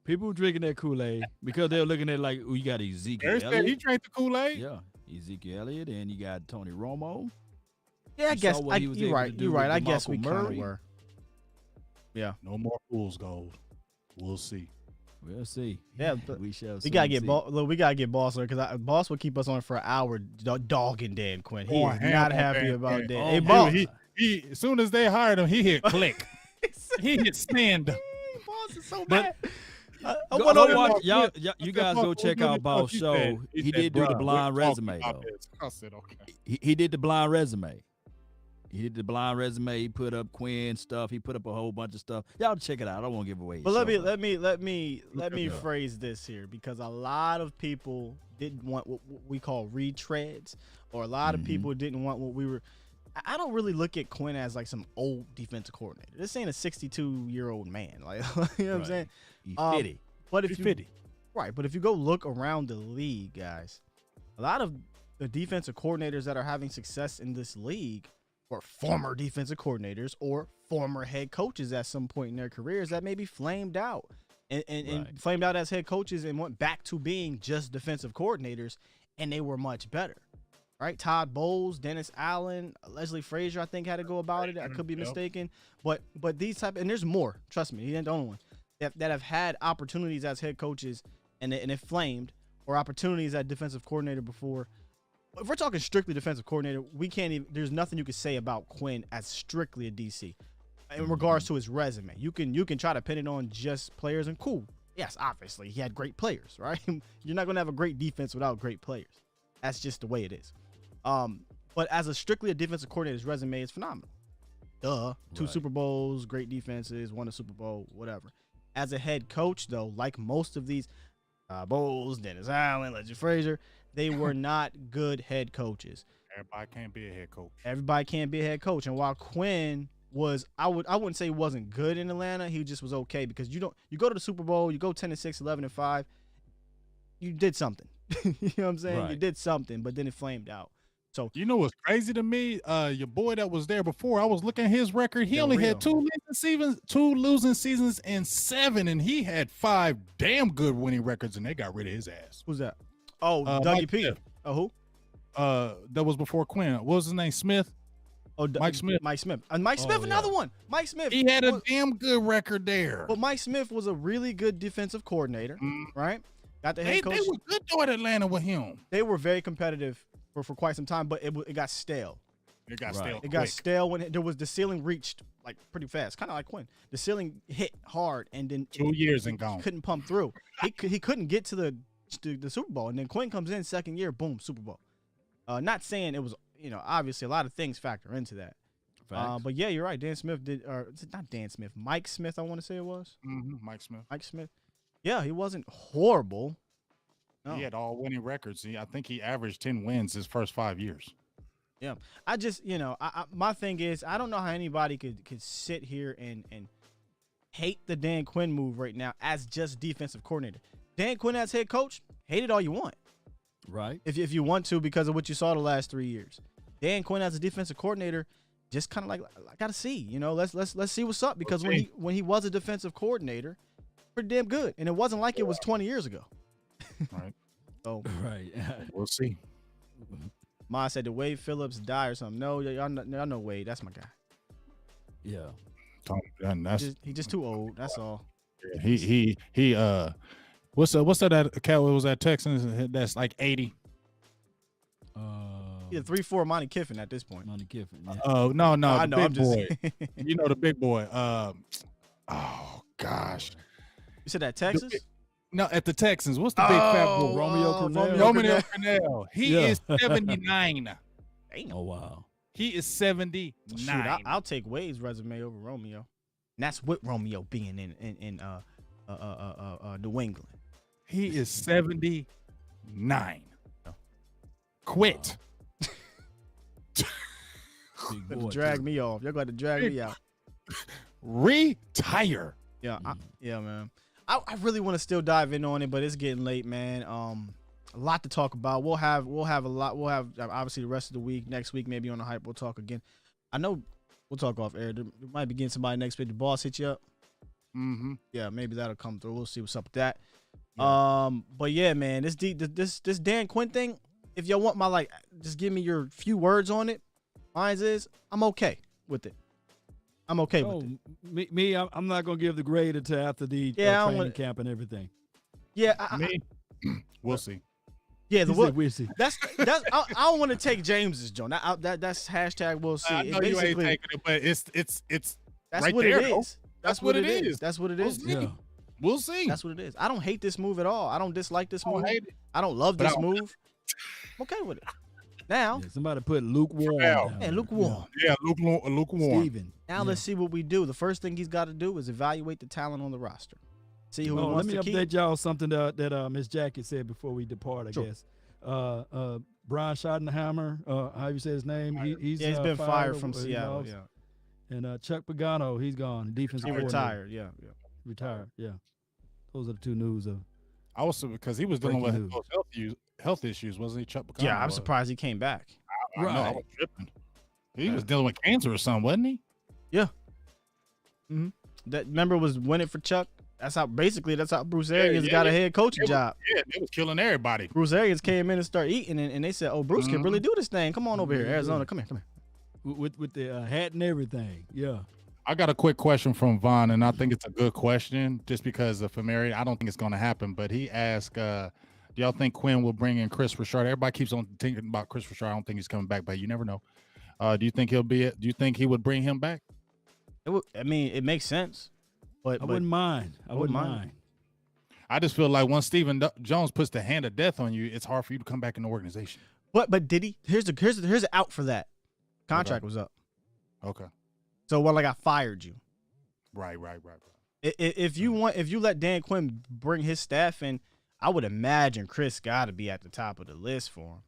People drinking that Kool-Aid because they're looking at like, oh, you got Ezekiel Elliott. He drank the Kool-Aid. Yeah, Ezekiel Elliott, and you got Tony Romo. Yeah, I guess you're right. You're right. I guess we kind of were. Yeah. No more fool's gold. We'll see. We'll see. Yeah, we shall. We gotta get look, we gotta get Boss because Boss will keep us on for an hour dogging Dan Quinn. He is not happy about that. Hey, Boss. He as soon as they hired him, he hit click. He hit stand. Boss is so mad. You guys go check out Boss' show. He did do the blind resume though. I said okay. He did the blind resume. He did the blind resume. He put up Quinn stuff. He put up a whole bunch of stuff. Y'all check it out. I don't want to give away. But let me phrase this here because a lot of people didn't want what we call retreads, or a lot of people didn't want what we were. I don't really look at Quinn as like some old defensive coordinator. This ain't a 62-year-old man. Like you know what I'm saying? He's 50. But if you right, but if you go look around the league, guys, a lot of the defensive coordinators that are having success in this league or former defensive coordinators or former head coaches at some point in their careers that maybe flamed out and flamed out as head coaches and went back to being just defensive coordinators, and they were much better. Right? Todd Bowles, Dennis Allen, Leslie Frazier, I think had to go about it. I could be mistaken. But these type, and there's more, trust me, he ain't the only one, that have had opportunities as head coaches and it flamed, or opportunities at defensive coordinator before. If we're talking strictly defensive coordinator, we can't even. There's nothing you can say about Quinn as strictly a DC in regards to his resume. You can try to pin it on just players, and cool. Yes, obviously he had great players, right? You're not gonna have a great defense without great players. That's just the way it is. But as a strictly a defensive coordinator's resume is phenomenal. Two Super Bowls, great defenses, won a Super Bowl, whatever. As a head coach, though, like most of these Bowles, Dennis Allen, Leslie Frazier, they were not good head coaches. Everybody can't be a head coach. Everybody can't be a head coach. And while Quinn was, I wouldn't say he wasn't good in Atlanta. He just was okay because you go to the Super Bowl, you go 10-6, 11-5, you did something. You know what I'm saying? Right. You did something, but then it flamed out. So you know what's crazy to me? Your boy that was there before, I was looking at his record. He only had two losing seasons in 7, and he had 5 damn good winning records, and they got rid of his ass. Who's that? Oh, Dougie P. Smith. Oh, who? That was before Quinn. What was his name? Smith? Oh, Mike Smith. Mike Smith. And Mike Smith, another one. Mike Smith. He had a damn good record there. But Mike Smith was a really good defensive coordinator, right? Got the head coach. They were good though at Atlanta with him. They were very competitive for quite some time, but it got stale. It got stale. It got stale when there was the ceiling reached like pretty fast, kind of like Quinn. The ceiling hit hard, and then 2 years and gone. Couldn't pump through. He couldn't get to the Super Bowl, and then Quinn comes in second year, boom, Super Bowl. Not saying it was, obviously a lot of things factor into that. But yeah, you're right. Dan Smith did, or it's not Dan Smith, Mike Smith. I want to say it was. Mike Smith. Mike Smith. Yeah, he wasn't horrible. No. He had all winning records. I think he averaged 10 wins his first 5 years. Yeah, I just, my thing is, I don't know how anybody could sit here and hate the Dan Quinn move right now as just defensive coordinator. Dan Quinn as head coach, hate it all you want. Right. If you want to, because of what you saw the last 3 years. Dan Quinn as a defensive coordinator, just kind of like, I gotta see, let's see what's up, because when he was a defensive coordinator, pretty damn good, and it wasn't like it was 20 years ago. Right. So right. We'll see. Ma said, did Wade Phillips die or something? No, y'all know Wade. That's my guy. Yeah. He's just too old. That's all. He what's that Cowboy was at Texans? That's like 80. He's a 3-4 Monty Kiffin at this point. Monty Kiffin. Yeah. Oh no, I the know, big boy. You know the big boy. Oh gosh. You said at Texas? No, at the Texans. What's the big fat boy? Romeo Cornell. He is 79. Damn. Oh wow. He is 79. Shoot, I'll take Wade's resume over Romeo. And that's with Romeo being in New England. He is 79. Quit. Drag me off. Y'all got to drag me out. A lot to talk about. We'll have a lot. We'll have obviously the rest of the week. Next week, maybe on the hype, we'll talk again. I know we'll talk off air. There might be getting somebody next week. The boss hit you up. Mm-hmm. Yeah, maybe that'll come through. We'll see what's up with that. Yeah. But yeah, man, this Dan Quinn thing. If y'all want my just give me your few words on it. Mine is I'm okay with it. I'm okay with it. Me, I'm not gonna give the grade until after the training camp and everything. Yeah, we'll see. Yeah, we'll see. That's I don't want to take James's joint. That's hashtag we'll see. I know you ain't taking it, but it's that's right what there, it is. That's what it is. That's what it is. We'll see. That's what it is. I don't hate this move at all. I don't dislike this move. Hate it. I don't love this move. I'm okay with it. Now, somebody put lukewarm. Yeah, lukewarm. Yeah, lukewarm. Steven. Now let's see what we do. The first thing he's got to do is evaluate the talent on the roster. See who he wants to keep. Let me update y'all something that Miss Jackie said before we depart, I guess. Brian Schottenheimer, how you say his name? He's been fired from Seattle. Yeah. And Chuck Pagano, he's gone. Defensive He coordinator. retired. Yeah. Retired. Yeah. Those are the two news of. Also, because he was dealing with those health issues, wasn't he, Chuck Pagano? Yeah, I'm surprised he came back. I know, I was tripping. He was dealing with cancer or something, wasn't he? Yeah. Mm-hmm. That member was winning for Chuck. That's how Bruce Arians got a head coaching job. Yeah, it was killing everybody. Bruce Arians came in and started eating, and they said, "Oh, Bruce can really do this thing. Come on over here, Arizona. Come here. With the hat and everything. Yeah. I got a quick question from Vaughn, and I think it's a good question just because of familiarity. I don't think it's going to happen, but he asked, do y'all think Quinn will bring in Chris Richard? Everybody keeps on thinking about Chris Richard. I don't think he's coming back, but you never know. Do you think do you think he would bring him back? It makes sense. But I wouldn't mind. I wouldn't mind. I just feel like once Stephen Jones puts the hand of death on you, it's hard for you to come back in the organization. But did he? Here's the out for that. Contract was up. Okay. So I fired you. Right. If you let Dan Quinn bring his staff in, I would imagine Chris got to be at the top of the list for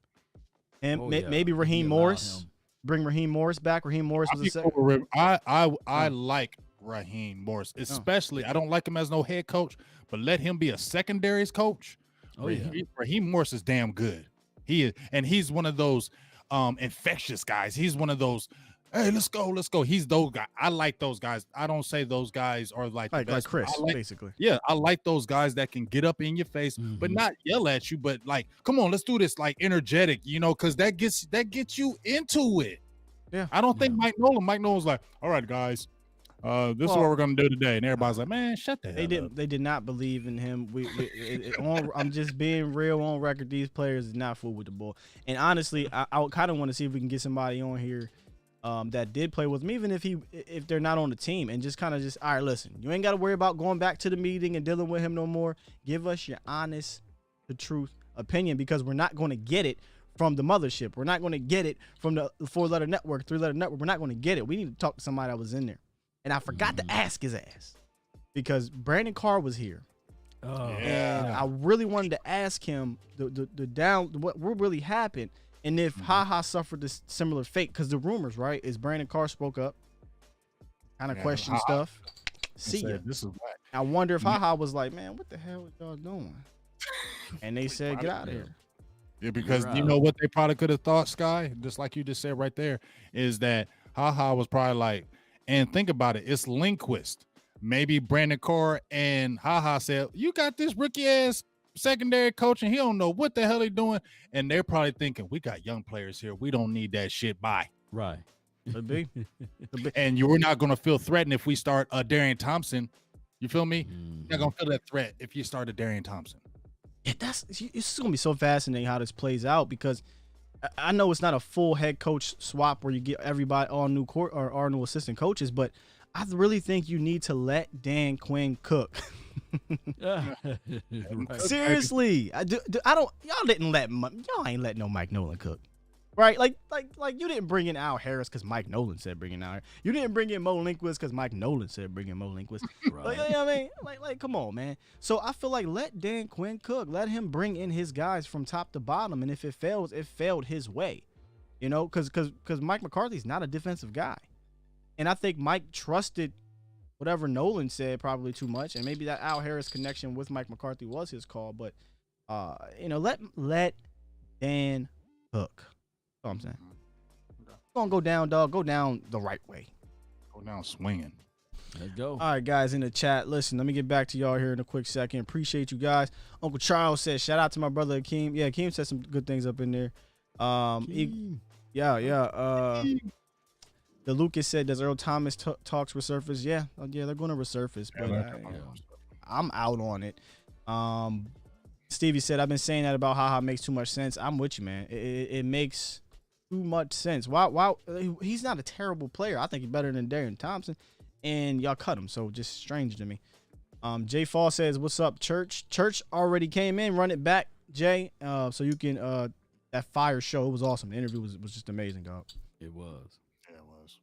him. And maybe Raheem Morris. Bring Raheem Morris back. Raheem Morris was a second. I like Raheem Morris, especially. I don't like him as no head coach, but let him be a secondaries coach. Raheem Morris is damn good. He is, and he's one of those infectious guys. He's one of those. Hey, let's go. He's those guys. I like those guys. I don't say those guys are like Chris, basically. Yeah, I like those guys that can get up in your face, but not yell at you. But come on, let's do this. Energetic, because that gets you into it. Yeah, I don't think Mike Nolan's like, all right, guys. This is what we're gonna do today, and everybody's like, "Man, shut the hell up." They did not believe in him. I'm just being real on record. These players is not fool with the ball. And honestly, I kind of want to see if we can get somebody on here that did play with him, even if they're not on the team, and just all right, listen, you ain't got to worry about going back to the meeting and dealing with him no more. Give us your honest, the truth opinion, because we're not going to get it from the mothership. We're not going to get it from the 4-letter network, 3-letter network. We're not going to get it. We need to talk to somebody that was in there. And I forgot to ask his ass because Brandon Carr was here. And I really wanted to ask him what really happened, and if HaHa suffered this similar fate, because the rumors, right, is Brandon Carr spoke up, kind of questioned stuff. See ya. This is whack. I wonder if HaHa was like, man, what the hell are y'all doing? And they said, get out of here. Yeah, because you know what they probably could have thought, Sky, just like you just said right there, is that HaHa was probably like, and think about it, it's Lindquist. Maybe Brandon Carr and HaHa said, you got this rookie ass secondary coach and he don't know what the hell he's doing. And they're probably thinking, we got young players here. We don't need that shit. Bye. Right. Could be. And you're not going to feel threatened if we start Darian Thompson. You feel me? You're not going to feel that threat if you start Darian Thompson. Yeah, it's going to be so fascinating how this plays out, because I know it's not a full head coach swap where you get everybody all new court or all new assistant coaches, but I really think you need to let Dan Quinn cook. Right. Seriously, y'all ain't letting no Mike Nolan cook, right? Like you didn't bring in Al Harris because Mike Nolan said bring in Al Harris. You didn't bring in Mo Lindquist because Mike Nolan said bring in Mo Lindquist. Right. You know what I mean? Like, come on, man. So I feel like let Dan Quinn cook. Let him bring in his guys from top to bottom, and if it fails, it failed his way. Because Mike McCarthy's not a defensive guy, and I think Mike trusted whatever Nolan said probably too much, and maybe that Al Harris connection with Mike McCarthy was his call. But let Dan cook. That's all I'm saying. Gonna go down, dog. Go down the right way. Go down swinging. Let's go. All right, guys in the chat. Listen, let me get back to y'all here in a quick second. Appreciate you guys. Uncle Charles says, shout out to my brother Akeem. Yeah, Akeem said some good things up in there. The Lucas said, does Earl Thomas talks resurface? Yeah, they're going to resurface, but I'm out on it. Stevie said, I've been saying that about HaHa makes too much sense. I'm with you, man. It makes too much sense. Why? He's not a terrible player. I think he's better than Darian Thompson, and y'all cut him, so just strange to me. Jay Fall says, what's up, Church? Church already came in. Run it back, Jay, so you can that fire show. It was awesome. The interview was just amazing, dog. It was. Yeah, it was.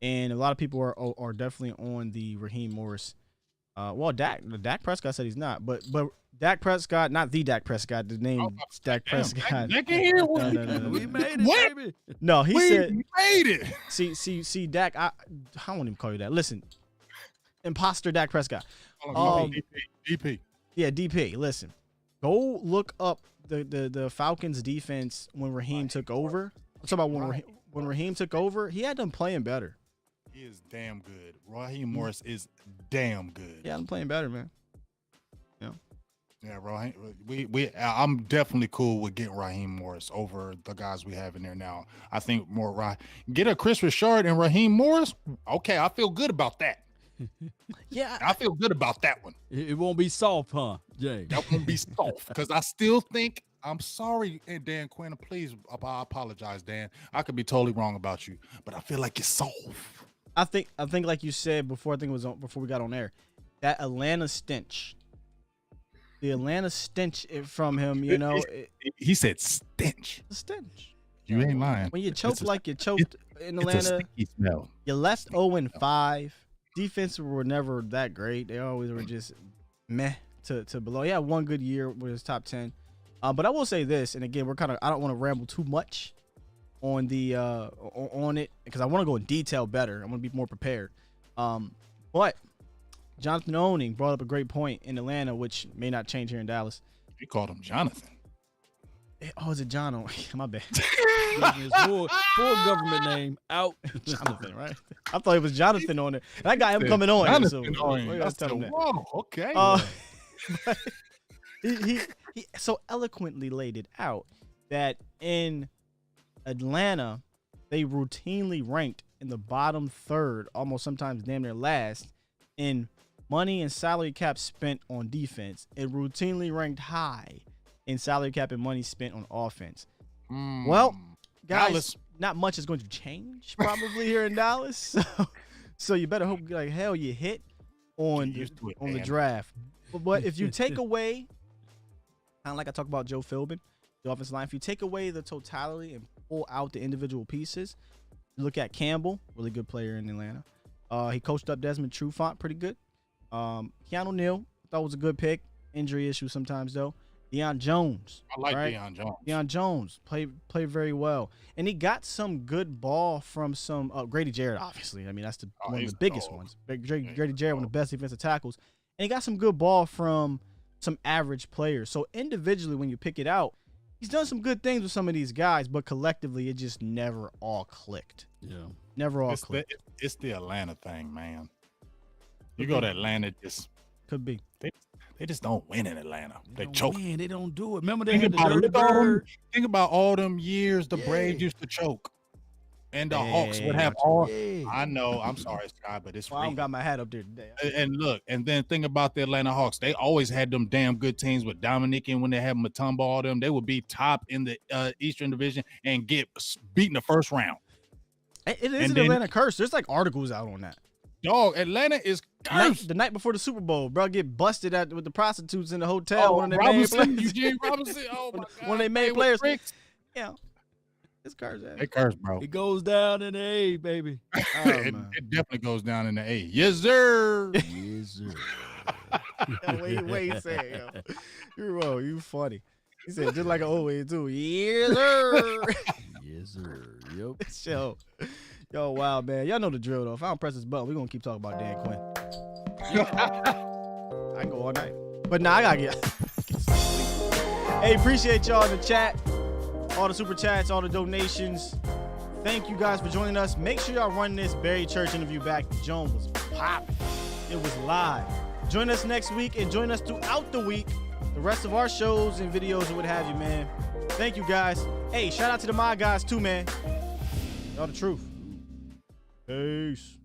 And a lot of people are definitely on the Raheem Morris. Dak Prescott said he's not, but Dak Prescott, not the Dak Prescott. The name Dak Prescott. I can hear No. We made it, What? baby. No, he said. Made it. See, Dak. I won't even call you that. Listen, imposter Dak Prescott. DP. Yeah, DP. Listen, go look up the Falcons defense when Raheem took over. I'm talking about when Raheem took over. He had them playing better. He is damn good. Raheem Morris is damn good. Yeah, I'm playing better, man. Yeah, Raheem. I'm definitely cool with getting Raheem Morris over the guys we have in there now. I think get a Chris Richard and Raheem Morris. Okay, I feel good about that. Yeah, I feel good about that one. It won't be soft, huh, Jay? That won't be soft because I still think. I'm sorry, and Dan Quinn. Please, I apologize, Dan. I could be totally wrong about you, but I feel like it's soft. I think like you said before. I think it was before we got on air. That Atlanta stench. The Atlanta stench from him, He said stench. The stench. You ain't lying. When you choke like you choked in Atlanta, it's a stinky smell. you left 0-5. Defense were never that great. They always were just meh to below. He had one good year with his top 10. But I will say this, and again, I don't want to ramble too much on the on it because I want to go in detail better. I want to be more prepared. But Jonathan Owning brought up a great point in Atlanta, which may not change here in Dallas. You called him Jonathan. Oh, is it John? My bad. His full government name out. Jonathan, right? I thought it was Jonathan on it. And I got him coming on. Jonathan So, whoa, okay. He so eloquently laid it out that in Atlanta, they routinely ranked in the bottom third, almost sometimes damn near last, in money and salary cap spent on defense. It routinely ranked high in salary cap and money spent on offense. Well, guys, Dallas. Not much is going to change probably here in Dallas. So you better hope like hell you hit on the draft. But if you take away, kind of like I talk about Joe Philbin, the offensive line, if you take away the totality and pull out the individual pieces, you look at Campbell, really good player in Atlanta. He coached up Desmond Trufant pretty good. Keanu Neal, thought was a good pick. Injury issue sometimes though. Deion Jones. I like Deion Jones. Deion Jones played very well. And he got some good ball from some Grady Jarrett, obviously. I mean, that's one of the biggest ones. Grady Jarrett, one of the best defensive tackles. And he got some good ball from some average players. So individually, when you pick it out, he's done some good things with some of these guys, but collectively, it just never all clicked. Yeah. Never all clicked. It's the Atlanta thing, man. You go to Atlanta, just could be. They just don't win in Atlanta. They choke. They don't do it. Remember they had the dirty bird. Think about all them years the Braves used to choke. And the Hawks would have all. I know. I'm sorry, Sky, but it's. Well, I don't got my hat up there today. And look, and then think about the Atlanta Hawks. They always had them damn good teams with Dominic, and when they have Mutombo, all them, they would be top in the Eastern Division and get beaten the first round. It is an Atlanta curse. There's like articles out on that. Dog, Atlanta is cursed. The night before the Super Bowl, bro, get busted with the prostitutes in the hotel. One of their main players. Eugene Robinson. Oh my God. One of their main players. Yeah. It's cursed. It cursed, bro. It goes down in the A, baby. It definitely goes down in the A. Yes, sir. Yes, sir. Wait, say, yo. You're wrong. You funny. He said just like an old way too. Yes, sir. Yes, sir. Yep. Show. Yo, wow, man. Y'all know the drill, though. If I don't press this button, we're going to keep talking about Dan Quinn. I can go all night. But nah, I got to get sleep. Hey, appreciate y'all in the chat. All the super chats, all the donations. Thank you guys for joining us. Make sure y'all run this Barry Church interview back. The Jones was popping. It was live. Join us next week and join us throughout the week. The rest of our shows and videos and what have you, man. Thank you guys. Hey, shout out to the My Guys too, man. Y'all the truth. Peace.